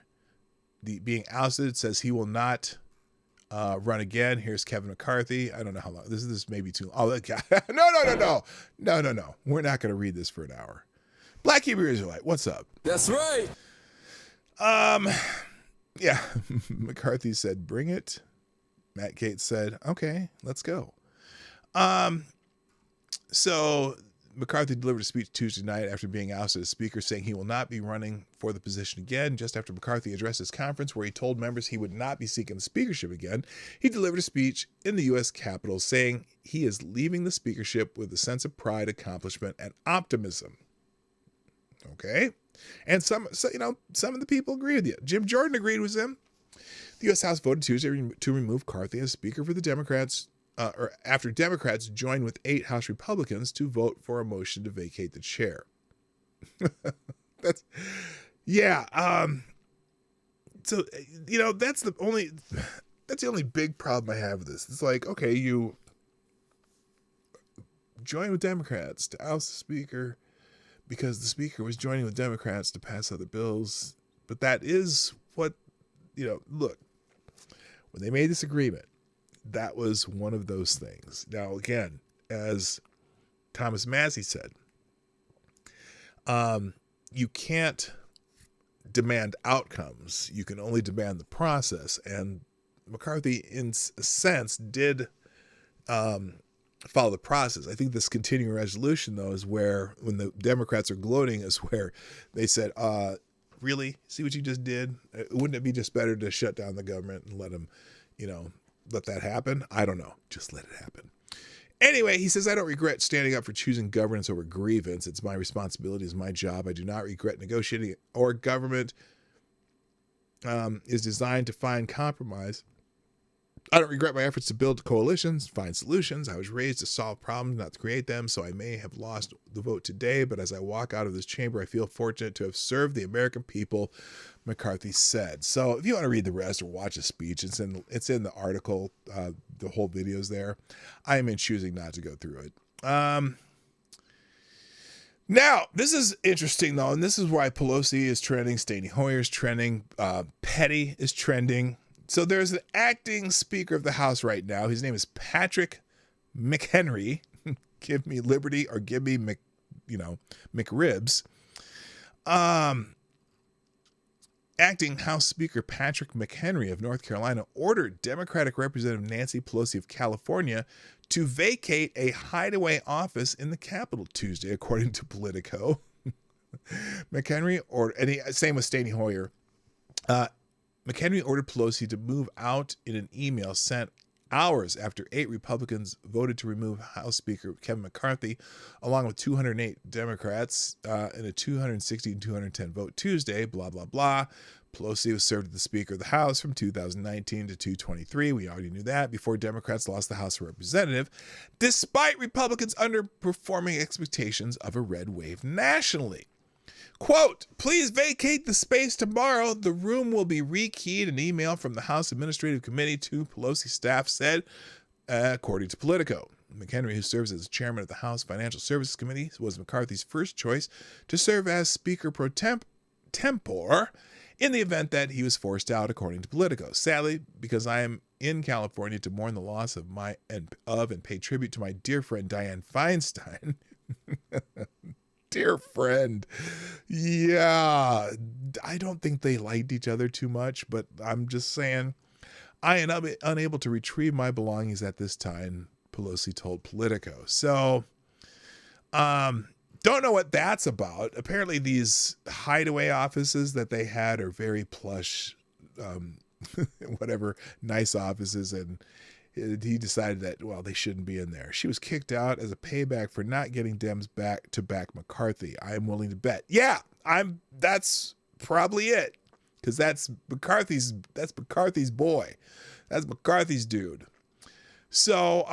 being ousted. Says he will not run again. Here's Kevin McCarthy. I don't know how long. This may be too long. Oh, that guy. No. We're not going to read this for an hour. Black Hebrew Israelite, what's up? That's right. Yeah. McCarthy said, bring it. Matt Gaetz said, okay, let's go. So McCarthy delivered a speech Tuesday night after being ousted as speaker, saying he will not be running for the position again. Just after McCarthy addressed his conference where he told members he would not be seeking the speakership again, he delivered a speech in the U.S. Capitol saying he is leaving the speakership with a sense of pride, accomplishment, and optimism. Okay. And some of the people agree with you. Jim Jordan agreed with him. The U.S. House voted Tuesday to remove McCarthy as Speaker for the Democrats, or after Democrats joined with 8 House Republicans to vote for a motion to vacate the chair. That's the only big problem I have with this. It's like, okay, you join with Democrats to oust the Speaker because the Speaker was joining with Democrats to pass other bills. But that is what, look, when they made this agreement, that was one of those things. Now, again, as Thomas Massie said, you can't demand outcomes. You can only demand the process. And McCarthy, in a sense, did follow the process. I think this continuing resolution, though, is where, when the Democrats are gloating, is where they said, really? See what you just did? Wouldn't it be just better to shut down the government and let them, let that happen? I don't know. Just let it happen. Anyway, he says, I don't regret standing up for choosing governance over grievance. It's my responsibility. It's my job. I do not regret negotiating or government is designed to find compromise. I don't regret my efforts to build coalitions, find solutions. I was raised to solve problems, not to create them, so I may have lost the vote today, but as I walk out of this chamber, I feel fortunate to have served the American people, McCarthy said. So if you want to read the rest or watch a speech, it's in the article. The whole video's there. I am choosing not to go through it. Now, this is interesting, though, and this is why Pelosi is trending, Steny Hoyer is trending, Petty is trending. So there's an acting Speaker of the House right now. His name is Patrick McHenry. Give me liberty or give me McRibs. Acting House Speaker Patrick McHenry of North Carolina ordered Democratic Representative Nancy Pelosi of California to vacate a hideaway office in the Capitol Tuesday, according to Politico. McHenry, same with Steny Hoyer. McHenry ordered Pelosi to move out in an email sent hours after 8 Republicans voted to remove House Speaker Kevin McCarthy, along with 208 Democrats in a 260-210 vote Tuesday, blah, blah, blah. Pelosi was served as the Speaker of the House from 2019 to 2023. We already knew that, before Democrats lost the House of Representatives, despite Republicans underperforming expectations of a red wave nationally. Quote, please vacate the space tomorrow. The room will be rekeyed. An email from the House Administrative Committee to Pelosi staff said, according to Politico. McHenry, who serves as chairman of the House Financial Services Committee, was McCarthy's first choice to serve as Speaker pro tempore in the event that he was forced out, according to Politico. Sadly, because I am in California to mourn the loss of and pay tribute to my dear friend Dianne Feinstein. Dear friend. Yeah, I don't think they liked each other too much, but I'm just saying, I am unable to retrieve my belongings at this time, Pelosi told Politico. So, don't know what that's about. Apparently these hideaway offices that they had are very plush, nice offices. And he decided that, well, they shouldn't be in there. She was kicked out as a payback for not getting Dems back McCarthy. I am willing to bet. Yeah, that's probably it. Because that's McCarthy's boy. That's McCarthy's dude. So,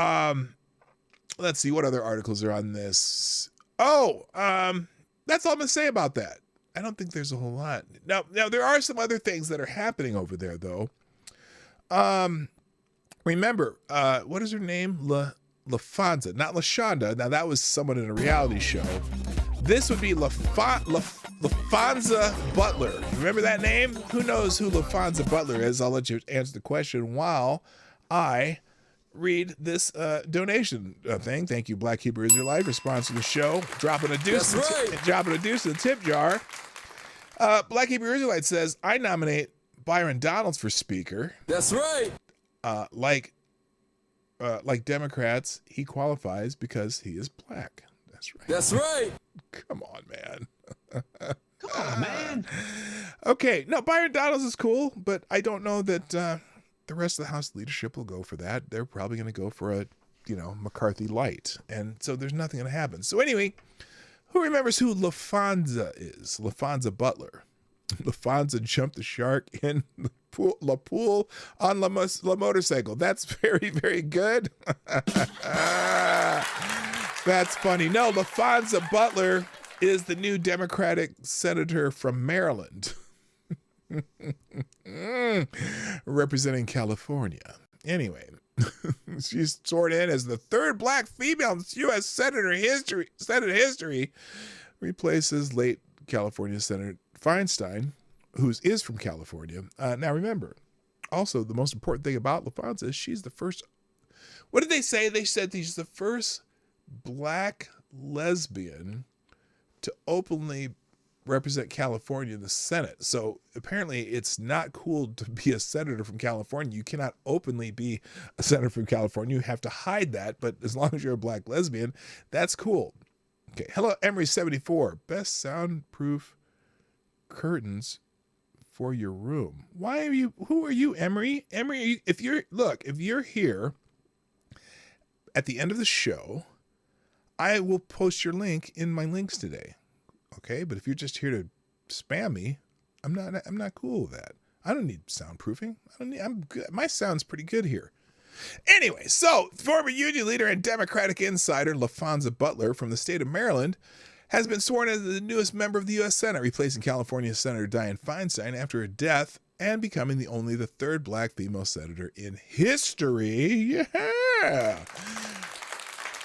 let's see what other articles are on this. Oh, that's all I'm gonna say about that. I don't think there's a whole lot. Now there are some other things that are happening over there, though. Remember, what is her name? LaFonza, not LaShonda. Now that was someone in a reality show. This would be LaFonza Butler. Remember that name? Who knows who LaFonza Butler is? I'll let you answer the question while I read this donation thing. Thank you, Black Hebrew Israelite, for sponsoring the show. Dropping a deuce in the tip jar. Black Hebrew Israelite says, I nominate Byron Donalds for speaker. That's right. Like Democrats, he qualifies because he is black. That's right. That's right. Come on, man. Come on, man. Okay, no, Byron Donalds is cool, but I don't know that the rest of the House leadership will go for that. They're probably going to go for a, McCarthy light, and so there's nothing going to happen. So anyway, who remembers who LaFonza is? LaFonza Butler. LaFonza jumped the shark in the pool on La motorcycle. That's very, very good. That's funny. No, LaFonza Butler is the new Democratic senator from Maryland. Representing California. Anyway, she's sworn in as the third black female in U.S. Senate history, replaces late California Senator Feinstein, who is from California. Now remember, also the most important thing about LaFonza is she's the first. What did they say? They said she's the first black lesbian to openly represent California in the Senate. So apparently it's not cool to be a senator from California. You cannot openly be a senator from California. You have to hide that. But as long as you're a black lesbian, that's cool. Okay. Hello, Emery74. Best soundproof curtains for your room. Who are you, Emery? Emery, if you're here at the end of the show, I will post your link in my links today. Okay, but if you're just here to spam me, I'm not cool with that. I don't need soundproofing. I'm good. My sound's pretty good here. Anyway, so former union leader and Democratic insider LaFonza Butler from the state of Maryland has been sworn as the newest member of the U.S. Senate, replacing California Senator Dianne Feinstein after her death and becoming only the third black female senator in history. Yeah.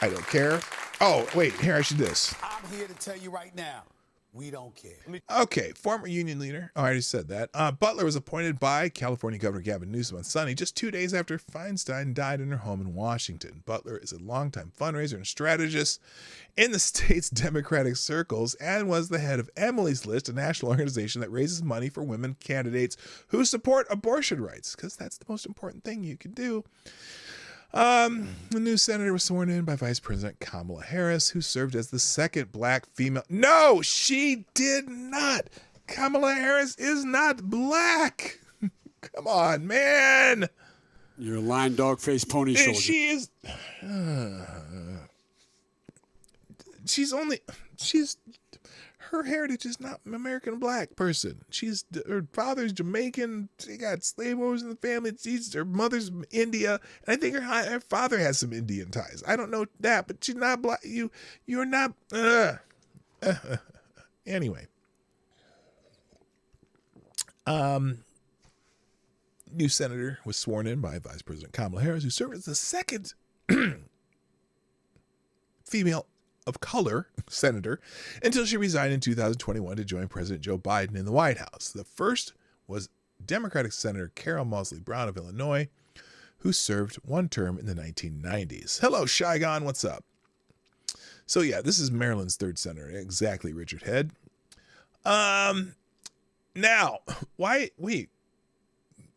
I don't care. Oh, wait, here, I should do this. I'm here to tell you right now, we don't care. Okay, former union leader. Oh, I already said that. Butler was appointed by California Governor Gavin Newsom on Sunday, just 2 days after Feinstein died in her home in Washington. Butler is a longtime fundraiser and strategist in the state's Democratic circles and was the head of Emily's List, a national organization that raises money for women candidates who support abortion rights, because that's the most important thing you can do. The new senator was sworn in by Vice President Kamala Harris, who served as the second black female. No, she did not. Kamala Harris is not black. Come on, man. You're a lying dog faced pony soldier. She is. Her heritage is not an American black person. Her father's Jamaican. She got slave owners in the family. Her mother's from India, and I think her father has some Indian ties. I don't know that, but she's not black. You're not. Anyway, new senator was sworn in by Vice President Kamala Harris, who served as the second female of color senator until she resigned in 2021 to join President Joe Biden in the White House. The first was Democratic Senator Carol Mosley Brown of Illinois, who served one term in the 1990s. Hello, Shygon, what's up? So yeah, this is Maryland's third senator. Exactly, Richard Head. Now, wait,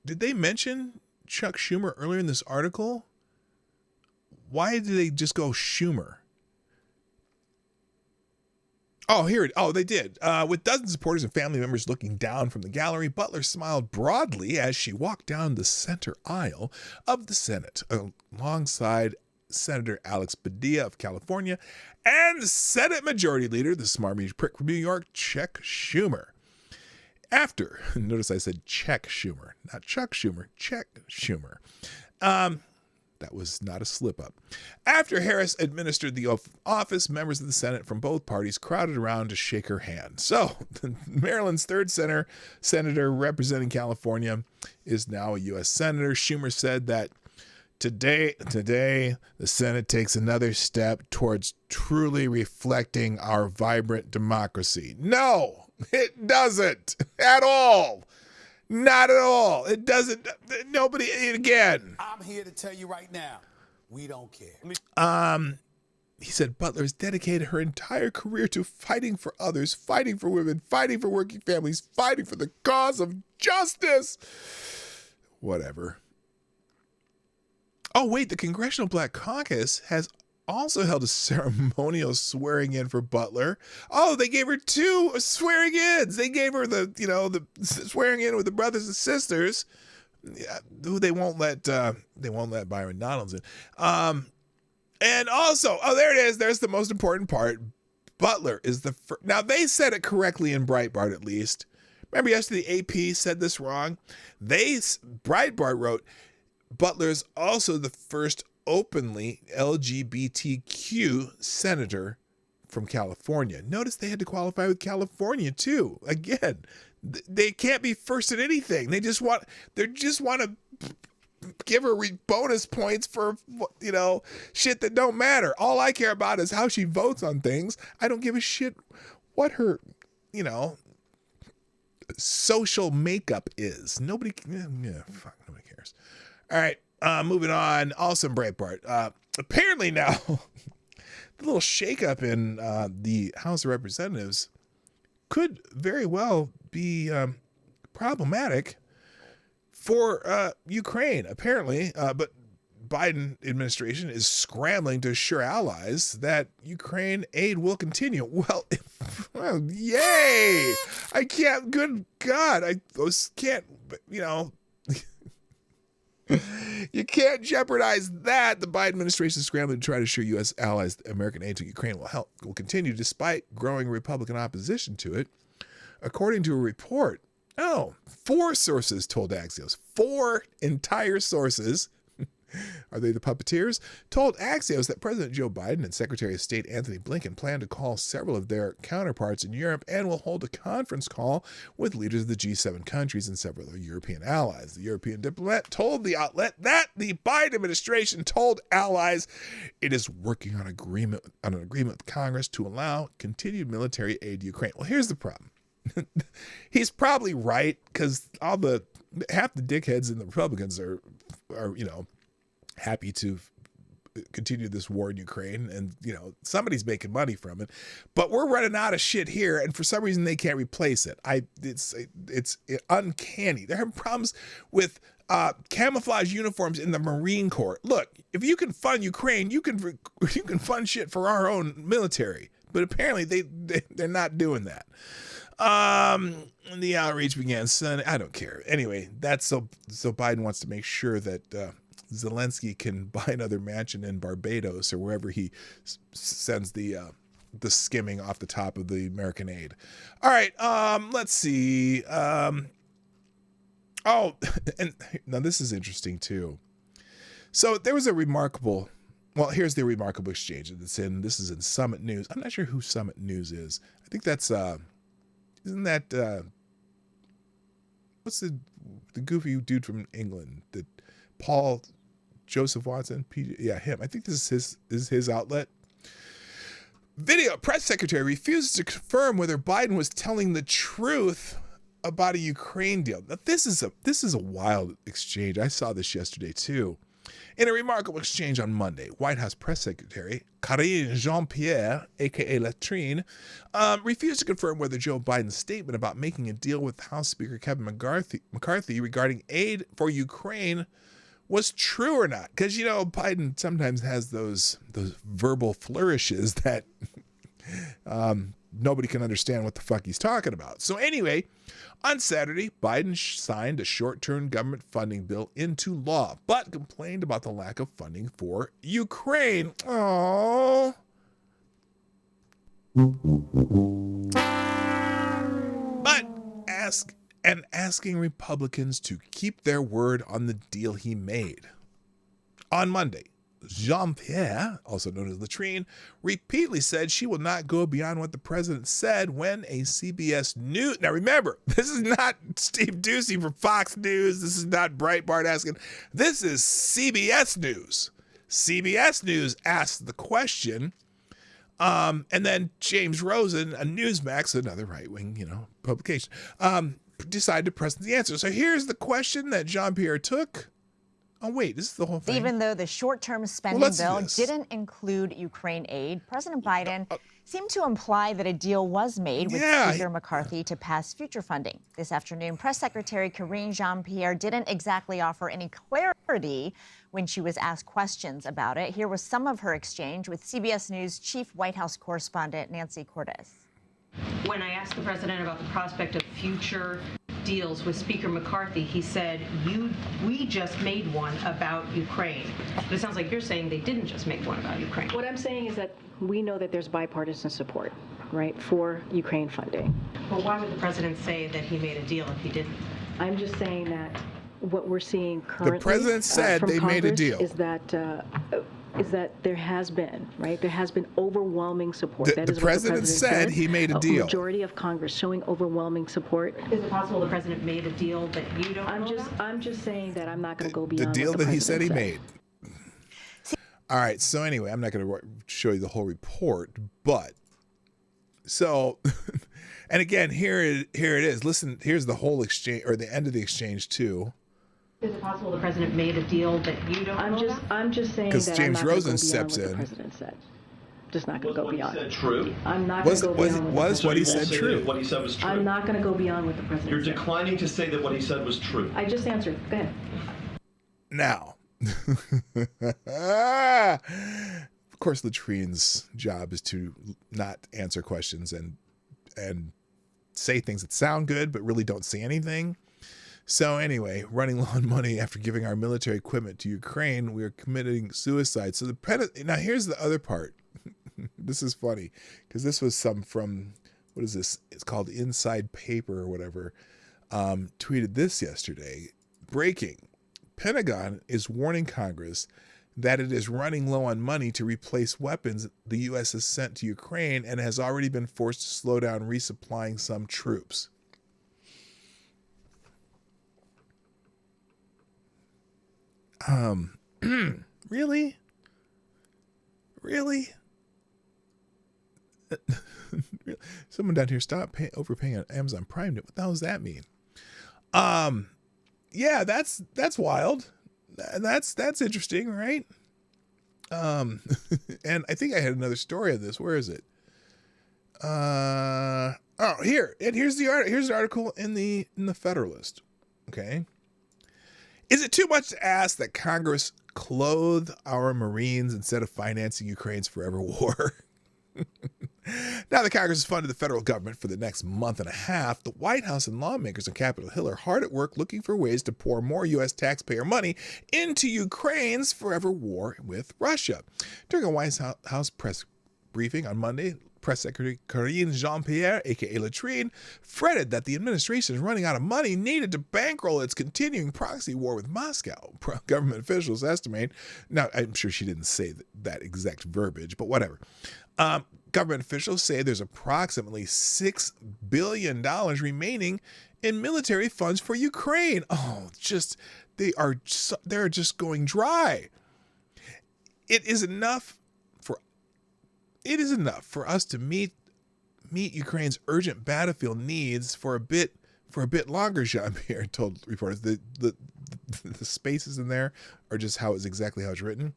did they mention Chuck Schumer earlier in this article? Why did they just go Schumer? They did. With dozens of supporters and family members looking down from the gallery, Butler smiled broadly as she walked down the center aisle of the Senate alongside Senator Alex Padilla of California and Senate Majority Leader, the smarmy prick from New York, Chuck Schumer. Notice I said Chuck Schumer, not Chuck Schumer, Chuck Schumer. That was not a slip up. After Harris administered the oath of office, members of the Senate from both parties crowded around to shake her hand. So, Maryland's third senator representing California is now a U.S. senator. Schumer said that today, the Senate takes another step towards truly reflecting our vibrant democracy. No, it doesn't at all. Not at all. It doesn't. Nobody, again. I'm here to tell you right now, we don't care. He said Butler has dedicated her entire career to fighting for others, fighting for women, fighting for working families, fighting for the cause of justice. Whatever. Oh, wait, the Congressional Black Caucus has also held a ceremonial swearing in for Butler. Oh, they gave her 2 swearing ins. They gave her the swearing in with the brothers and sisters, who they won't let Byron Donalds in. And also, there it is. There's the most important part. Butler is the first. Now, they said it correctly in Breitbart, at least. Remember yesterday, the AP said this wrong. Breitbart wrote, Butler's also the first openly LGBTQ senator from California. Notice they had to qualify with California too. Again, they can't be first at anything. They just want to give her bonus points for, shit that don't matter. All I care about is how she votes on things. I don't give a shit what her, social makeup is. Nobody cares. All right. Moving on, also in Breitbart. Apparently now, the little shakeup in the House of Representatives could very well be problematic for Ukraine, apparently. But Biden administration is scrambling to assure allies that Ukraine aid will continue. Well, yay! I can't, good God, I can't, you can't jeopardize that. The Biden administration is scrambling to try to assure U.S. allies that American aid to Ukraine will continue despite growing Republican opposition to it. According to a report, 4 sources told Axios, 4 entire sources, are they the puppeteers? Told Axios that President Joe Biden and Secretary of State Anthony Blinken plan to call several of their counterparts in Europe and will hold a conference call with leaders of the G7 countries and several other European allies. The European diplomat told the outlet that the Biden administration told allies it is working on an agreement with Congress to allow continued military aid to Ukraine. Well, here's the problem. He's probably right, because half the dickheads in the Republicans are happy to continue this war in Ukraine, and somebody's making money from it, but we're running out of shit here, and for some reason they can't replace it. It's uncanny. They're having problems with camouflage uniforms in the Marine Corps. Look, if you can fund Ukraine, you can fund shit for our own military, but apparently they're not doing that. The outreach began Sunday. I don't care. Anyway, that's so Biden wants to make sure that Zelensky can buy another mansion in Barbados or wherever he sends the skimming off the top of the American aid. All right, let's see. And now this is interesting too. So there was a remarkable. Well, here's the remarkable exchange. This is in Summit News. I'm not sure who Summit News is. I think that's isn't that what's the goofy dude from England that Paul Joseph Watson? Him. I think this is his outlet. Video press secretary refuses to confirm whether Biden was telling the truth about a Ukraine deal. Now this is a wild exchange. I saw this yesterday too. In a remarkable exchange on Monday, White House press secretary Karine Jean-Pierre, a.k.a. Latrine, refused to confirm whether Joe Biden's statement about making a deal with House Speaker Kevin McCarthy regarding aid for Ukraine was true or not. Because, Biden sometimes has those verbal flourishes that nobody can understand what the fuck he's talking about. So anyway, on Saturday, Biden signed a short-term government funding bill into law, but complained about the lack of funding for Ukraine. Oh. But asking Republicans to keep their word on the deal he made. On Monday, Jean-Pierre, also known as Latrine, repeatedly said she will not go beyond what the president said when a CBS News... Now remember, this is not Steve Doocy from Fox News. This is not Breitbart asking. This is CBS News. CBS News asked the question, and then James Rosen, a Newsmax, another right-wing, publication, decided to press the answer. So here's the question that Jean-Pierre took. Oh, wait, this is the whole thing. Even though the short-term spending bill didn't include Ukraine aid, President Biden seemed to imply that a deal was made with Speaker McCarthy to pass future funding. This afternoon, Press Secretary Karine Jean-Pierre didn't exactly offer any clarity when she was asked questions about it. Here was some of her exchange with CBS News Chief White House Correspondent Nancy Cordes. When I asked the president about the prospect of future deals with Speaker McCarthy, he said, we just made one about Ukraine. But it sounds like you're saying they didn't just make one about Ukraine. What I'm saying is that we know that there's bipartisan support, right, for Ukraine funding. Well, why would the president say that he made a deal if he didn't? I'm just saying that what we're seeing currently the president said from they Congress made a deal. Is that there has been, right? There has been overwhelming support. The president said he made a deal. A majority of Congress showing overwhelming support. Is it possible the president made a deal that you don't know about? I'm just saying that I'm not going to go beyond the deal what the that he said he president made. All right. So anyway, I'm not going to show you the whole report, but so, and again, here it is. Listen, here's the whole exchange, or the end of the exchange too. Is it possible the president made a deal that you don't know about? I'm just saying that James Rosen steps in. The president said. Just not going to go beyond. What he said true? I'm not going to go beyond what he said true? What he said was true. I'm not going to go beyond what the president You're said. declining to say that what he said was true. I just answered. Go ahead. Now, of course, Latrine's job is to not answer questions and say things that sound good but really don't say anything. So anyway, running low on money after giving our military equipment to Ukraine, we are committing suicide. So now here's the other part. This is funny because this was some from, what is this? It's called Inside Paper or whatever. Tweeted this yesterday. Breaking. Pentagon is warning Congress that it is running low on money to replace weapons the U.S. has sent to Ukraine and has already been forced to slow down resupplying some troops. Really? Really? Someone down here, stop overpaying on Amazon Prime. What the hell does that mean? Yeah, that's wild. That's interesting, right? And I think I had another story on this. Where is it? Here. And here's the article in the Federalist. Okay. Is it too much to ask that Congress clothe our Marines instead of financing Ukraine's forever war? Now that Congress has funded the federal government for the next month and a half, the White House and lawmakers on Capitol Hill are hard at work looking for ways to pour more U.S. taxpayer money into Ukraine's forever war with Russia. During a White House press briefing on Monday, Press Secretary Karine Jean-Pierre, a.k.a. Latrine, fretted that the administration is running out of money needed to bankroll its continuing proxy war with Moscow. Government officials estimate, now I'm sure she didn't say that exact verbiage, but whatever. Government officials say there's approximately $6 billion remaining in military funds for Ukraine. Oh, they're just going dry. It is enough for us to meet Ukraine's urgent battlefield needs for a bit longer, Jean-Pierre told reporters. The spaces in there are just exactly how it's written.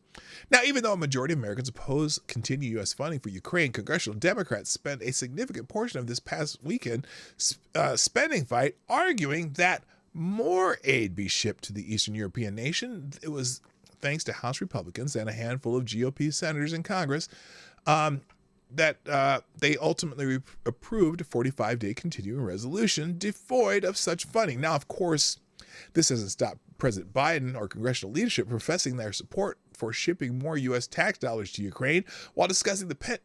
Now, even though a majority of Americans oppose continued U.S. funding for Ukraine, congressional Democrats spent a significant portion of this past weekend spending fight arguing that more aid be shipped to the Eastern European nation. It was thanks to House Republicans and a handful of GOP senators in Congress they ultimately approved a 45-day continuing resolution devoid of such funding. Now, of course, this hasn't stopped President Biden or congressional leadership professing their support for shipping more U.S. tax dollars to Ukraine. While discussing the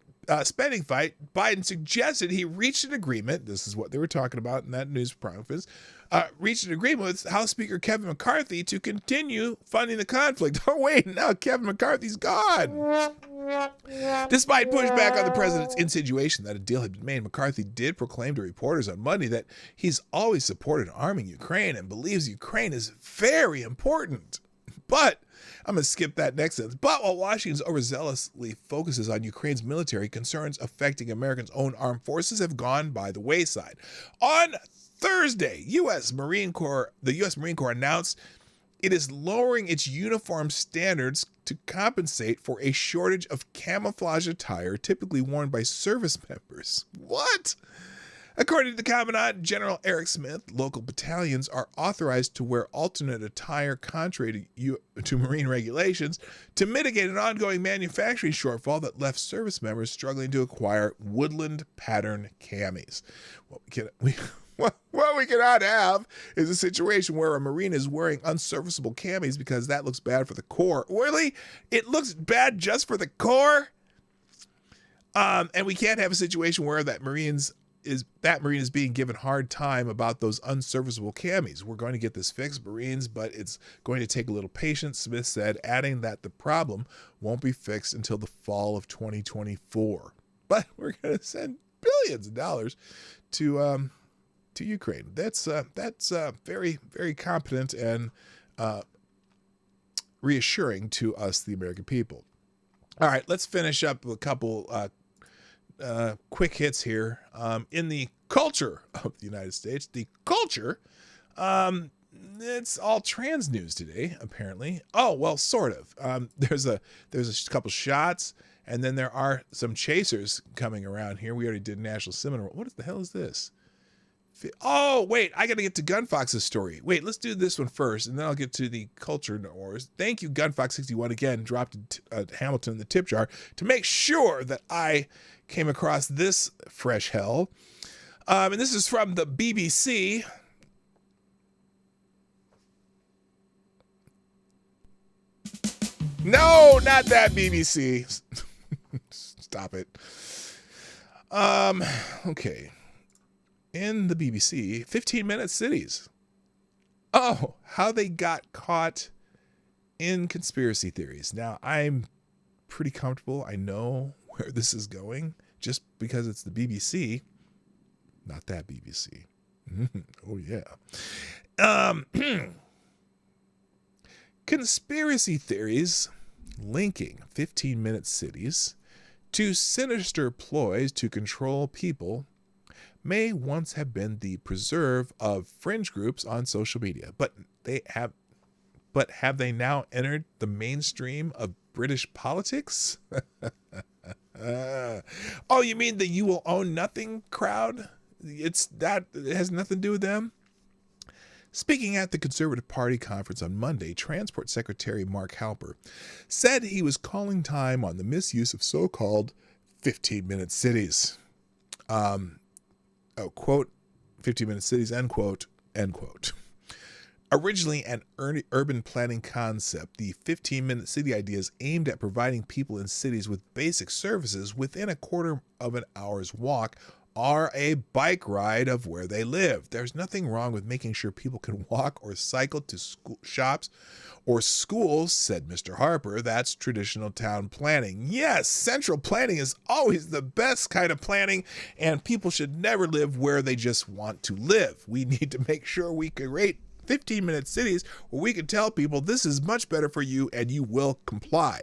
spending fight, Biden suggested he reached an agreement. This is what they were talking about in that news conference. Reached an agreement with House Speaker Kevin McCarthy to continue funding the conflict. Oh, wait, now Kevin McCarthy's gone. Despite pushback on the president's insinuation that a deal had been made, McCarthy did proclaim to reporters on Monday that he's always supported arming Ukraine and believes Ukraine is very important. But I'm going to skip that next sentence. But while Washington overzealously focuses on Ukraine's military, concerns affecting Americans' own armed forces have gone by the wayside. On Thursday, the U.S. Marine Corps announced it is lowering its uniform standards to compensate for a shortage of camouflage attire typically worn by service members. What? According to the Commandant General Eric Smith, local battalions are authorized to wear alternate attire contrary to Marine regulations to mitigate an ongoing manufacturing shortfall that left service members struggling to acquire woodland pattern camis. What we cannot have is a situation where a Marine is wearing unserviceable camis because that looks bad for the Corps. Really? It looks bad just for the Corps? And we can't have a situation where that Marine is being given hard time about those unserviceable camis. We're going to get this fixed, Marines, but it's going to take a little patience, Smith said, adding that the problem won't be fixed until the fall of 2024. But we're going to send billions of dollars to Ukraine. That's very, very competent and reassuring to us, the American people. All right, let's finish up with a couple quick hits here. In the culture of the United States, the culture, it's all trans news today, apparently. Oh, well, sort of. There's a couple shots, and then there are some chasers coming around here. We already did National Seminar. What the hell is this? Oh, wait, I got to get to Gunfox's story. Wait, let's do this one first, and then I'll get to the culture wars. Thank you, Gunfox61, again, dropped Hamilton in the tip jar to make sure that I came across this fresh hell. And this is from the BBC. No, not that BBC. Stop it. Okay. In the BBC, 15-minute cities. Oh, how they got caught in conspiracy theories. Now, I'm pretty comfortable. I know where this is going just because it's the BBC. Not that BBC. Oh, yeah. Conspiracy theories linking 15-minute cities to sinister ploys to control people may once have been the preserve of fringe groups on social media, but have they now entered the mainstream of British politics? Oh, you mean the you will own nothing crowd? It has nothing to do with them? Speaking at the Conservative Party conference on Monday, Transport Secretary Mark Halper said he was calling time on the misuse of so-called 15-minute cities. Quote, 15-minute cities, end quote, end quote. Originally an urban planning concept, the 15-minute city idea is aimed at providing people in cities with basic services within a quarter of an hour's walk or a bike ride of where they live. There's nothing wrong with making sure people can walk or cycle to shops or schools, said Mr. Harper. That's traditional town planning. Yes, central planning is always the best kind of planning, and people should never live where they just want to live. We need to make sure we create 15-minute cities where we can tell people this is much better for you and you will comply.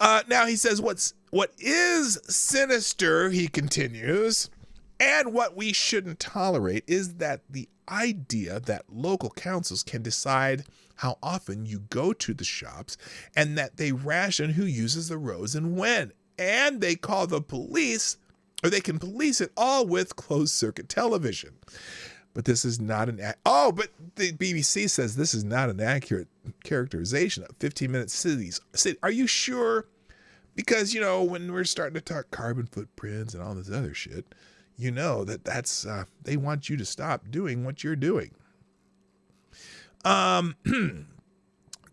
Now he says what is sinister, he continues, and what we shouldn't tolerate is that the idea that local councils can decide how often you go to the shops and that they ration who uses the roads and when. And they call the police, or they can police it all with closed circuit television. But this is not but the BBC says this is not an accurate characterization of 15-minute cities. Are you sure Because, when we're starting to talk carbon footprints and all this other shit, that's they want you to stop doing what you're doing.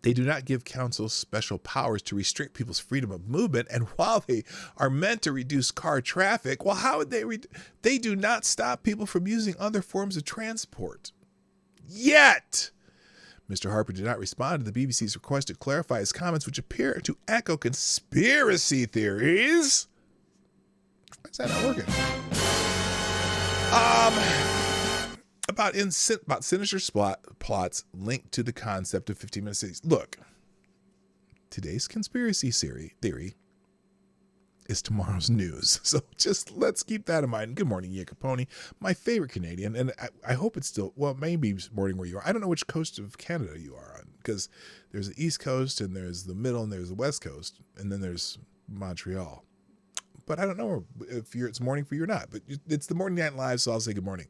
They do not give councils special powers to restrict people's freedom of movement. And while they are meant to reduce car traffic, well, how would they do not stop people from using other forms of transport. Yet, Mr. Harper did not respond to the BBC's request to clarify his comments, which appear to echo conspiracy theories. Why is that not working? About sinister plots linked to the concept of 15-minute cities. Look, today's conspiracy theory is tomorrow's news. So just let's keep that in mind. Good morning, Capone, my favorite Canadian. And I hope it's still, well, maybe morning where you are. I don't know which coast of Canada you are on, because there's the East Coast and there's the middle and there's the West Coast. And then there's Montreal. But I don't know if it's morning for you or not. But it's the Morning Night Live, so I'll say good morning.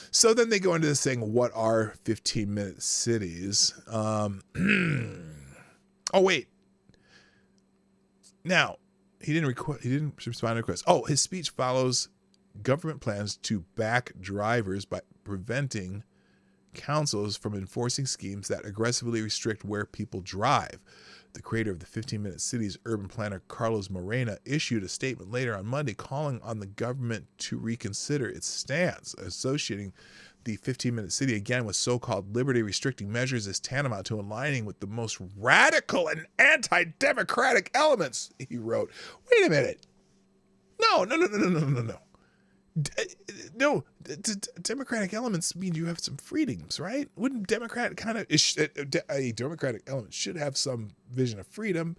So then they go into this thing, what are 15-minute cities? Oh, wait. Now, he didn't respond to requests. Oh, his speech follows government plans to back drivers by preventing councils from enforcing schemes that aggressively restrict where people drive. The creator of the 15-minute cities, urban planner Carlos Morena, issued a statement later on Monday calling on the government to reconsider its stance, associating the 15-minute city again with so-called liberty-restricting measures is tantamount to aligning with the most radical and anti-democratic elements, he wrote. Wait a minute. No. Democratic elements mean you have some freedoms, right? Wouldn't a democratic element should have some vision of freedom,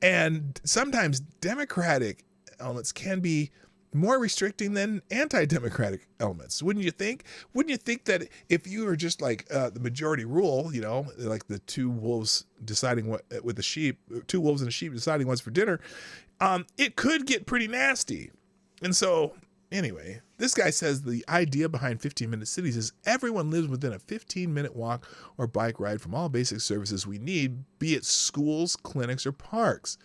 and sometimes democratic elements can be more restricting than anti-democratic elements. Wouldn't you think? Wouldn't you think that if you were just like the majority rule, like the two wolves deciding what with the sheep, 2 wolves and a sheep deciding what's for dinner, it could get pretty nasty. And so anyway, this guy says the idea behind 15-minute cities is everyone lives within a 15-minute walk or bike ride from all basic services we need, be it schools, clinics, or parks.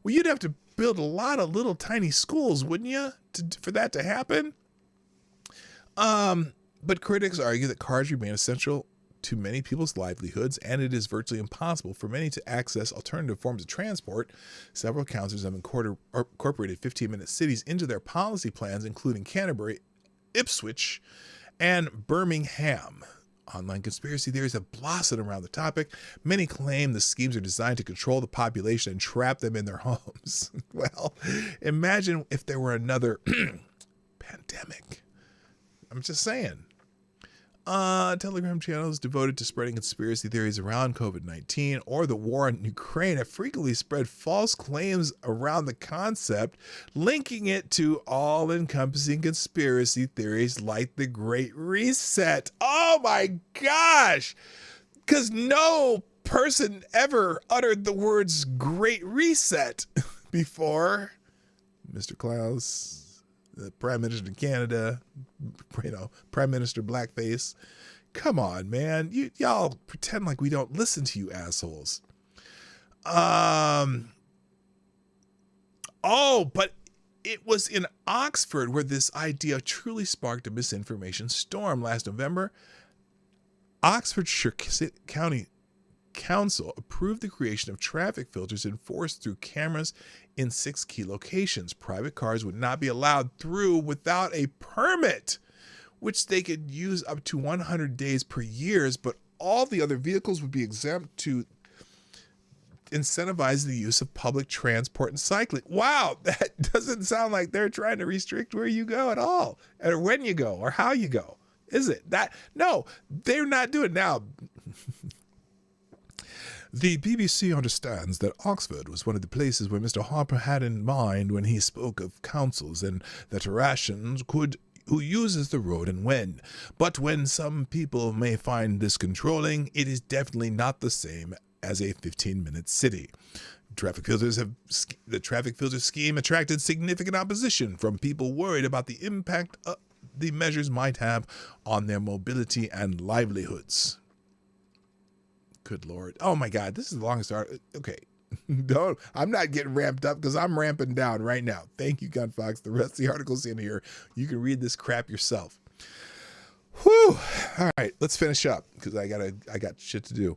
Well, you'd have to build a lot of little tiny schools, wouldn't you, for that to happen? But critics argue that cars remain essential to many people's livelihoods, and it is virtually impossible for many to access alternative forms of transport. Several councils have incorporated 15-minute cities into their policy plans, including Canterbury, Ipswich, and Birmingham. Online conspiracy theories have blossomed around the topic. Many claim the schemes are designed to control the population and trap them in their homes. Well, imagine if there were another pandemic. I'm just saying. Telegram channels devoted to spreading conspiracy theories around COVID-19 or the war in Ukraine have frequently spread false claims around the concept, linking it to all-encompassing conspiracy theories like the Great Reset. Oh my gosh! Because no person ever uttered the words Great Reset before. Mr. Klaus, the Prime Minister of Canada, Prime Minister Blackface. Come on, man. Y'all pretend like we don't listen to you assholes. Oh, but it was in Oxford where this idea truly sparked a misinformation storm. Last November, Oxfordshire County Council approved the creation of traffic filters enforced through cameras in 6 key locations. Private cars would not be allowed through without a permit, which they could use up to 100 days per year, but all the other vehicles would be exempt to incentivize the use of public transport and cycling. Wow, that doesn't sound like they're trying to restrict where you go at all, or when you go, or how you go. Is it? No, they're not doing it now. The BBC understands that Oxford was one of the places where Mr. Harper had in mind when he spoke of councils and that rations who uses the road and when. But when some people may find this controlling, it is definitely not the same as a 15-minute city. The traffic filter scheme attracted significant opposition from people worried about the impact the measures might have on their mobility and livelihoods. Good Lord. Oh my God, this is the longest article. Okay, I'm not getting ramped up because I'm ramping down right now. Thank you, Gunfox. The rest of the article's in here. You can read this crap yourself. Whew. All right, let's finish up because I got shit to do.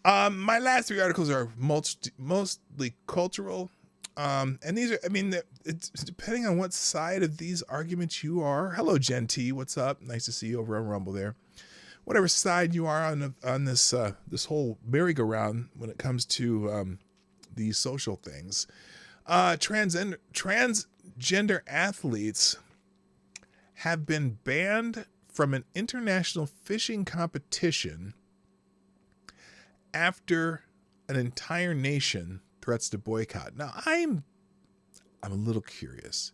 My last 3 articles are mostly cultural. And these are, it's depending on what side of these arguments you are. Hello, Gen T. What's up? Nice to see you over on Rumble there. Whatever side you are on this whole merry-go-round when it comes to these social things. Transgender athletes have been banned from an international fishing competition after an entire nation threats to boycott. Now, I'm a little curious.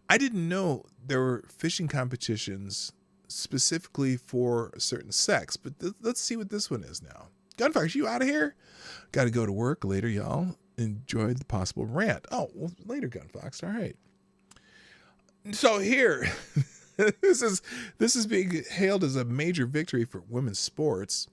I didn't know there were fishing competitions specifically for a certain sex, but let's see what this one is now. Gunfire, you out of here? Got to go to work later, y'all. Enjoy the possible rant. Oh, well, later, Gunfox. All right. So here, this is being hailed as a major victory for women's sports.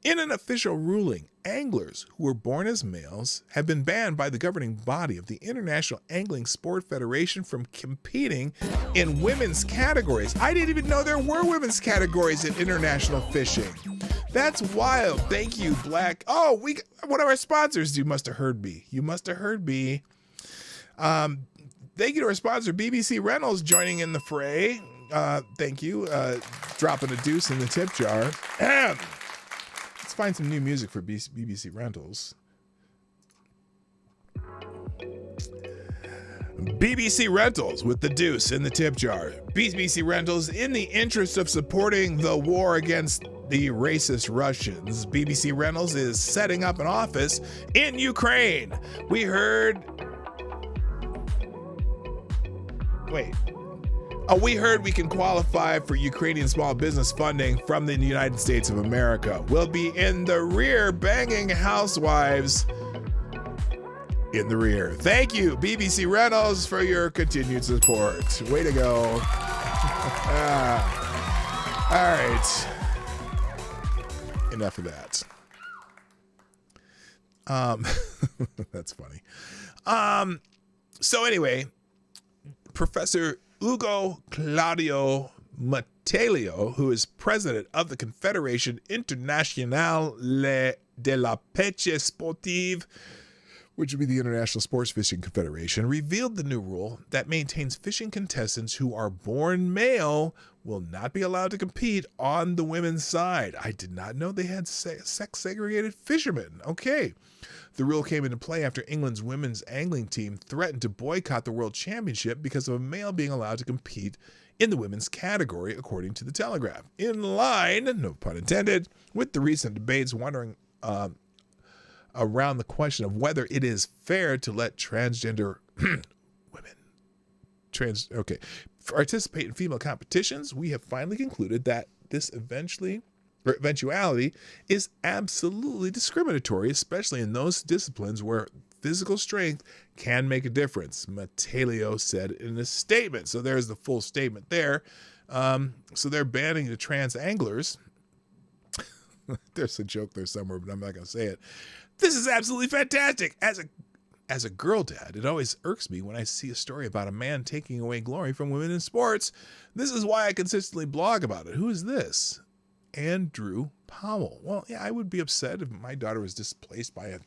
In an official ruling, anglers who were born as males have been banned by the governing body of the International Angling Sport Federation from competing in women's categories. I didn't even know there were women's categories in international fishing. That's wild. Thank you, Black. Oh, one of our sponsors. You must have heard me. Thank you to our sponsor, BBC Rentals, joining in the fray. Thank you. Dropping a deuce in the tip jar. Let's find some new music for BBC Rentals. BBC Rentals with the deuce in the tip jar. BBC Rentals, in the interest of supporting the war against the racist Russians, BBC Rentals is setting up an office in Ukraine. We heard we can qualify for Ukrainian small business funding from the United States of America. We'll be in the rear banging housewives in the rear. Thank you, BBC Rentals, for your continued support. Way to go. All right. Enough of that. That's funny. So anyway, Professor Ugo Claudio Mattelio, who is president of the Confédération Internationale de la Pêche Sportive, which would be the International Sports Fishing Confederation, revealed the new rule that maintains fishing contestants who are born male will not be allowed to compete on the women's side. I did not know they had sex-segregated fishermen. Okay. The rule came into play after England's women's angling team threatened to boycott the World Championship because of a male being allowed to compete in the women's category, according to the Telegraph. In line, no pun intended, with the recent debates wondering around the question of whether it is fair to let transgender participate in female competitions, we have finally concluded that this eventuality is absolutely discriminatory, especially in those disciplines where physical strength can make a difference, Mattelio said in a statement. So there's the full statement there. So they're banning the trans anglers. There's a joke there somewhere, but I'm not going to say it. This is absolutely fantastic. As a girl dad, it always irks me when I see a story about a man taking away glory from women in sports. This is why I consistently blog about it. Who is this? Andrew Powell. Well, yeah, I would be upset if my daughter was displaced by a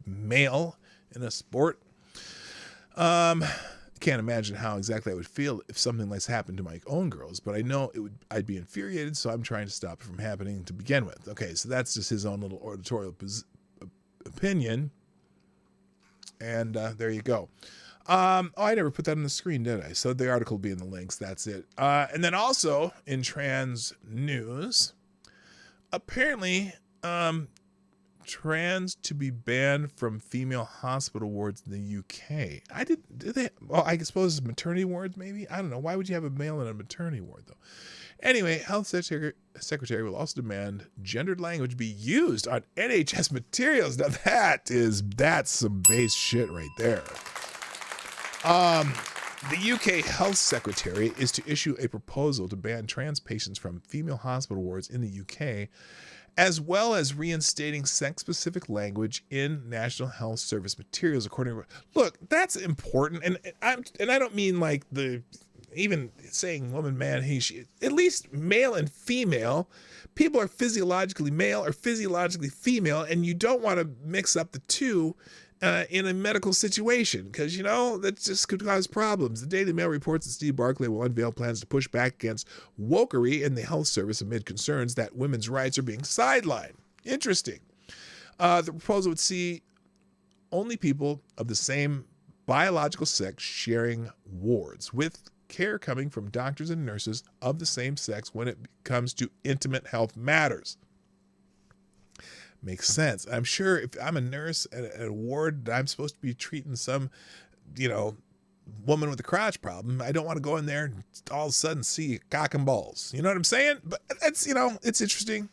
male in a sport. Can't imagine how exactly I would feel if something like this happened to my own girls, but I know I'd be infuriated, so I'm trying to stop it from happening to begin with. Okay, so that's just his own little editorial opinion. And there you go. I never put that on the screen, did I? So the article will be in the links. That's it. And then also in trans news, apparently trans to be banned from female hospital wards in the UK. I suppose maternity wards maybe? I don't know. Why would you have a male in a maternity ward though? Anyway, Health Secretary will also demand gendered language be used on NHS materials. Now that's some base shit right there. The UK Health Secretary is to issue a proposal to ban trans patients from female hospital wards in the UK as well as reinstating sex-specific language in National Health Service materials. According to, look, that's important, and I don't mean like even saying woman, man, he, she. At least male and female, people are physiologically male or physiologically female, and you don't want to mix up the two in a medical situation, because, that just could cause problems. The Daily Mail reports that Steve Barclay will unveil plans to push back against wokery in the health service amid concerns that women's rights are being sidelined. Interesting. The proposal would see only people of the same biological sex sharing wards, with care coming from doctors and nurses of the same sex when it comes to intimate health matters. Makes sense. I'm sure if I'm a nurse at a ward, I'm supposed to be treating some, woman with a crotch problem. I don't want to go in there and all of a sudden see cock and balls. You know what I'm saying? But that's, it's interesting.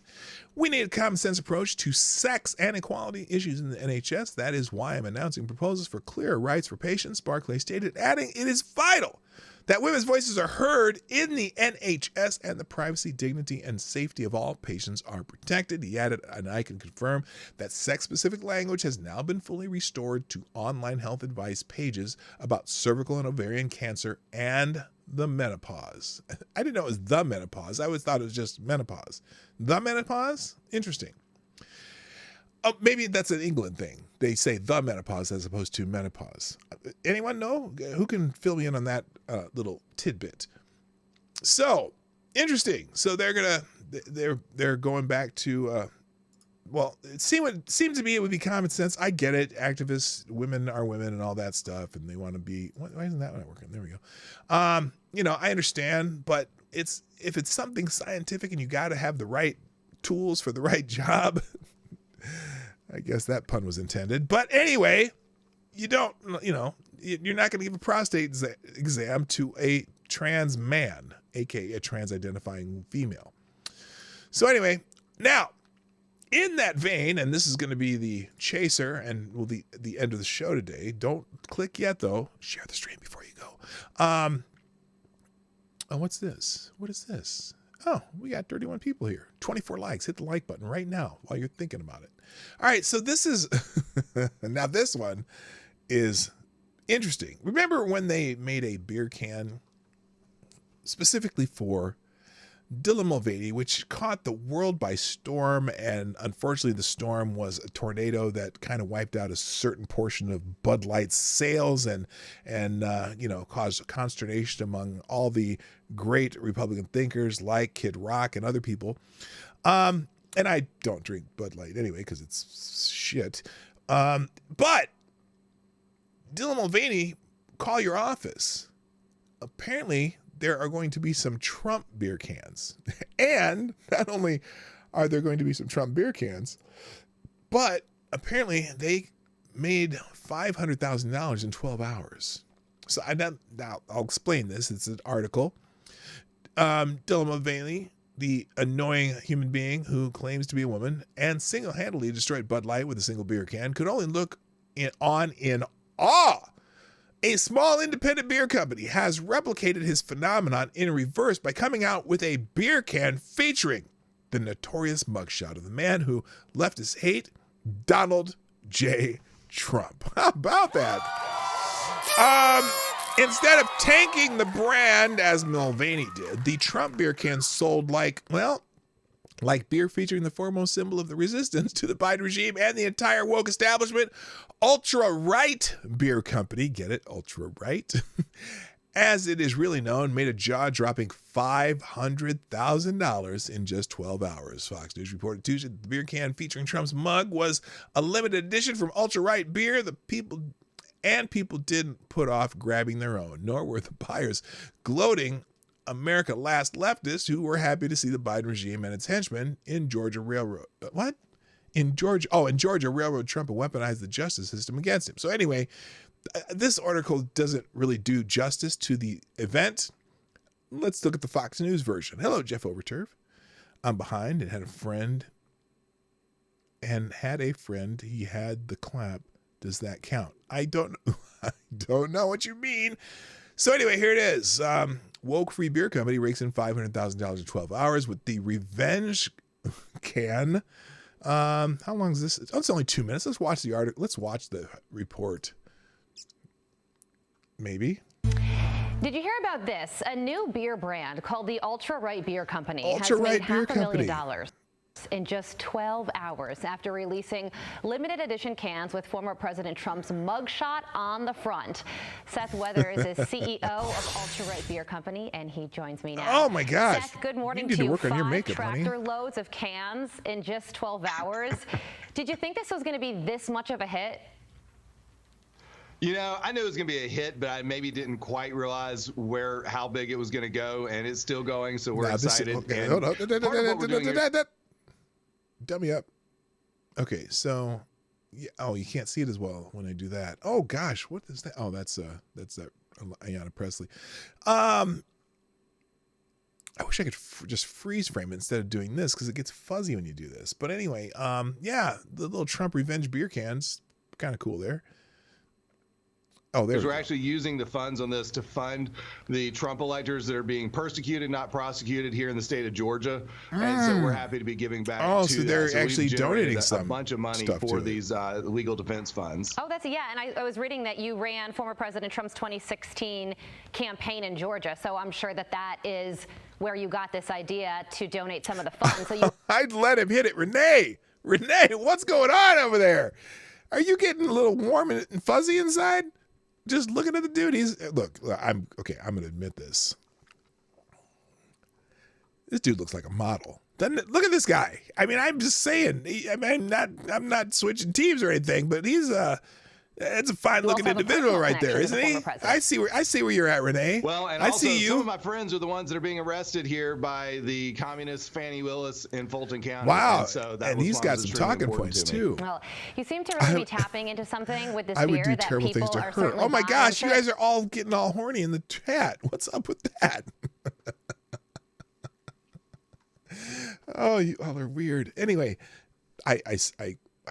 We need a common sense approach to sex and equality issues in the NHS. That is why I'm announcing proposals for clearer rights for patients, Barclay stated, adding it is vital that women's voices are heard in the NHS and the privacy, dignity, and safety of all patients are protected. He added, and I can confirm that sex-specific language has now been fully restored to online health advice pages about cervical and ovarian cancer and the menopause. I didn't know it was the menopause. I always thought it was just menopause. The menopause? Interesting. Oh, maybe that's an England thing. They say the menopause as opposed to menopause. Anyone know? Who can fill me in on that little tidbit? So, interesting. So they're going back to, it seemed to me it would be common sense. I get it. Activists, women are women and all that stuff, and they want to be, why isn't that not working? There we go. I understand, but if it's something scientific and you got to have the right tools for the right job, I guess that pun was intended. But anyway, you're not going to give a prostate exam to a trans man, aka a trans identifying female. So anyway, now in that vein, and this is going to be the chaser and the end of the show today. Don't click yet though. Share the stream before you go. Oh, what's this? What is this? Oh, we got 31 people here. 24 likes. Hit the like button right now while you're thinking about it. All right, so this is now this one is interesting. Remember when they made a beer can specifically for Dylan Mulvaney, which caught the world by storm, and unfortunately the storm was a tornado that kind of wiped out a certain portion of Bud Light's sales and caused consternation among all the great Republican thinkers like Kid Rock and other people. And I don't drink Bud Light anyway because it's shit. But Dylan Mulvaney, call your office. Apparently there are going to be some Trump beer cans. And not only are there going to be some Trump beer cans, but apparently they made $500,000 in 12 hours. So now I'll explain this. It's an article. Dylan Mulvaney, the annoying human being who claims to be a woman and single-handedly destroyed Bud Light with a single beer can, could only look on in awe. A small independent beer company has replicated his phenomenon in reverse by coming out with a beer can featuring the notorious mugshot of the man who left his hate, Donald J. Trump. How about that? Instead of tanking the brand as Mulvaney did, the Trump beer can sold like beer featuring the foremost symbol of the resistance to the Biden regime and the entire woke establishment, ultra-right beer company, get it, ultra-right, as it is really known, made a jaw-dropping $500,000 in just 12 hours. Fox News reported Tuesday that the beer can featuring Trump's mug was a limited edition from ultra-right beer. People didn't put off grabbing their own, nor were the buyers gloating America Last leftists who were happy to see the Biden regime and its henchmen in Georgia Railroad. What? In Georgia, Railroad Trump and weaponized the justice system against him. So anyway, this article doesn't really do justice to the event. Let's look at the Fox News version. Hello, Jeff Overturf. I'm behind and had a friend. He had the clap. Does that count? I don't know what you mean. So anyway, here it is. Woke Free Beer Company rakes in $500,000 in 12 hours with the revenge can. How long is this? Oh, it's only 2 minutes. Let's watch the article. Let's watch the report. Maybe. Did you hear about this? A new beer brand called the Ultra Right Beer Company has Ultra made Right Beer Company. $500,000 in just 12 hours after releasing limited edition cans with former President Trump's mugshot on the front. Seth Weathers is CEO of Ultra Right Beer Company, and he joins me now. Oh my gosh. Seth, good morning you to need you. To work on your 5 makeup, tractor honey. loads of cans in just 12 hours. Did you think this was going to be this much of a hit? You know, I knew it was going to be a hit, but I maybe didn't quite realize how big it was going to go, and it's still going, so we're excited. Okay, and hold on. part of what we're doing here- Dummy up. Okay, so yeah, oh, you can't see it as well when I do that. Oh gosh, what is that? Oh, that's that Ayanna Presley. I wish I could just freeze frame it instead of doing this because it gets fuzzy when you do this. But anyway, yeah, the little Trump revenge beer cans, kind of cool there. Oh, there. Because we're actually using the funds on this to fund the Trump electors that are being persecuted, not prosecuted here in the state of Georgia. And so we're happy to be giving back Oh, to so they're we've actually generated donating a some bunch of money stuff to for it. these legal defense funds. Oh, and I was reading that you ran former President Trump's 2016 campaign in Georgia, so I'm sure that is where you got this idea to donate some of the funds. So I'd let him hit it. Renee, what's going on over there? Are you getting a little warm and fuzzy inside? Just looking at the dude, look, I'm going to admit this. This dude looks like a model. Doesn't it? Look at this guy. I mean, I'm just saying, I'm not switching teams or anything, but it's a fine looking individual right there, isn't he? I see where you're at, Renee. Well, and I also, see you. Some of my friends are the ones that are being arrested here by the communist Fannie Willis in Fulton County. Wow. And, so that he's got some talking points too. Well, you seem to really be tapping into something with this I would beer do that terrible people things to are her. certainly Oh my buying. gosh, you guys are all getting all horny in the chat. What's up with that? Oh, you all are weird. Anyway, I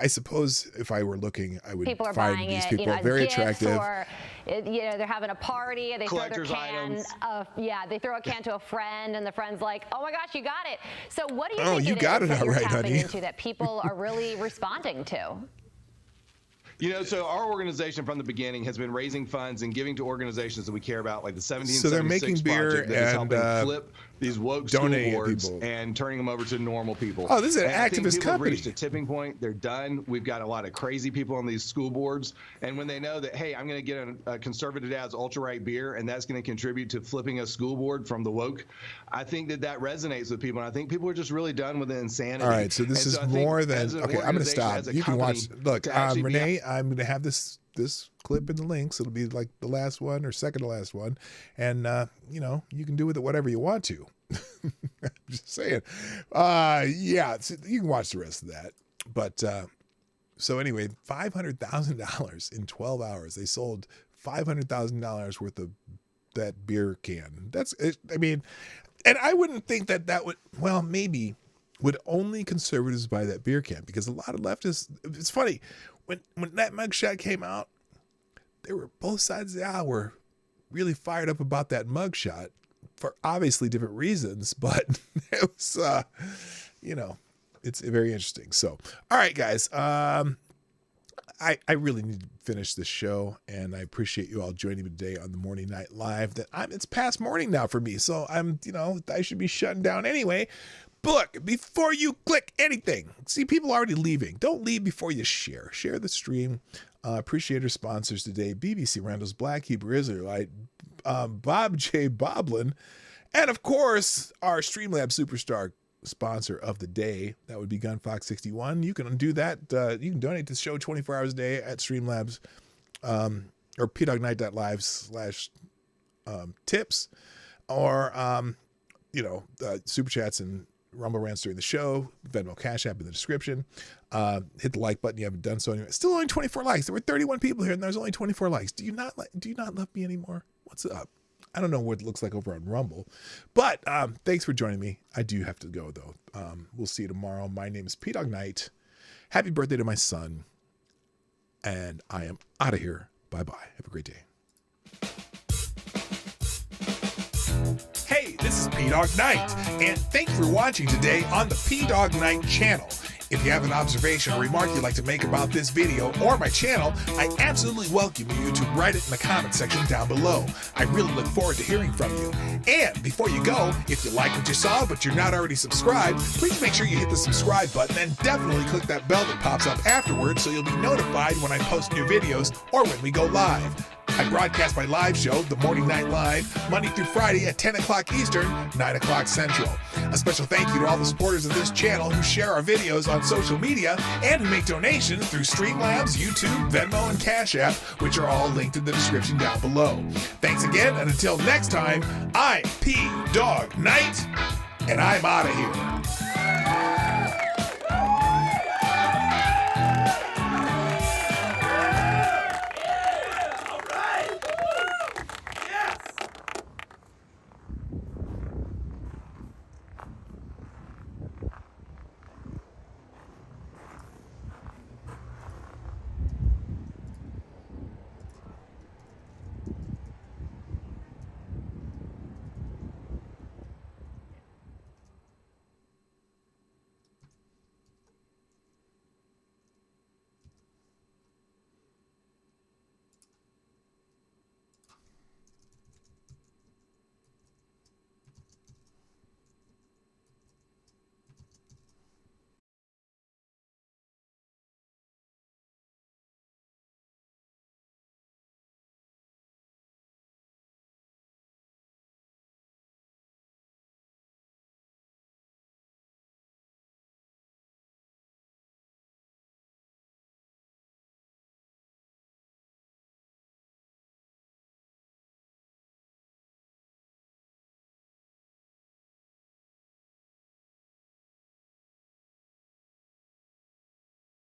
suppose if I were looking, I would people are find buying these it, people as very gifts, attractive. or they're having a party, and they Collector's throw their can. items. They throw a can to a friend, and the friend's like, "Oh my gosh, you got it!" So what do you Oh, think you got it that all you're right, tapping honey. into that people are really responding to? You know, so our organization from the beginning has been raising funds and giving to organizations that we care about, like the 1776 So they're making beer project that is and, helping flip these woke school donating boards people. and turning them over to normal people. Oh, this is an And I think activist people have company. reached a tipping point. They're done. We've got a lot of crazy people on these school boards. And when they know that, hey, I'm going to get a conservative dad's ultra right beer, and that's going to contribute to flipping a school board from the woke, I think that resonates with people. And I think people are just really done with the insanity. All right, so this And is I think more than as an okay. I'm going to organization, stop. as a You can watch. company, Look, to actually be Renee, I'm going to have this clip in the links. It'll be like the last one or second to last one, and you can do with it whatever you want to. I'm just saying. Yeah, so you can watch the rest of that. But so anyway, $500,000 in 12 hours. They sold $500,000 worth of that beer can. That's it. I mean, and I wouldn't think that would. Well, maybe would only conservatives buy that beer can, because a lot of leftists. It's funny when that mugshot came out, they were both sides of the aisle were really fired up about that mugshot for obviously different reasons, but it was it's very interesting. So, all right, guys, I really need to finish this show, and I appreciate you all joining me today on the Morning Night Live. It's past morning now for me, so I should be shutting down anyway. But look, before you click anything, see, people already leaving. Don't leave before you share. Share the stream. Appreciate our sponsors today: BBC Randall's Black Hebrew Israelite, Bob J. Boblin, and of course our Streamlabs Superstar sponsor of the day. That would be GunFox61. You can do that. You can donate to the show 24 hours a day at Streamlabs or pdognight.live/tips, or super chats and Rumble rants during the show, Venmo Cash App in the description. Hit the like button. You haven't done so anyway. Still only 24 likes. There were 31 people here, and there's only 24 likes. Do you not love me anymore? What's up? I don't know what it looks like over on Rumble, but thanks for joining me. I do have to go though. We'll see you tomorrow. My name is P Dog Knight. Happy birthday to my son, and I am out of here. Bye bye. Have a great day. Hey, this is P P-Dog Night. And thank you for watching today on the P-Dog Night channel. If you have an observation or remark you'd like to make about this video or my channel, I absolutely welcome you to write it in the comment section down below. I really look forward to hearing from you. And before you go, if you like what you saw but you're not already subscribed, please make sure you hit the subscribe button and definitely click that bell that pops up afterwards so you'll be notified when I post new videos or when we go live. I broadcast my live show, The Morning Night Live, Monday through Friday at 10 o'clock Eastern, 9 o'clock Central. A special thank you to all the supporters of this channel who share our videos on social media and who make donations through Streamlabs, YouTube, Venmo, and Cash App, which are all linked in the description down below. Thanks again, and until next time, I'm P-Dog Night, and I'm out of here.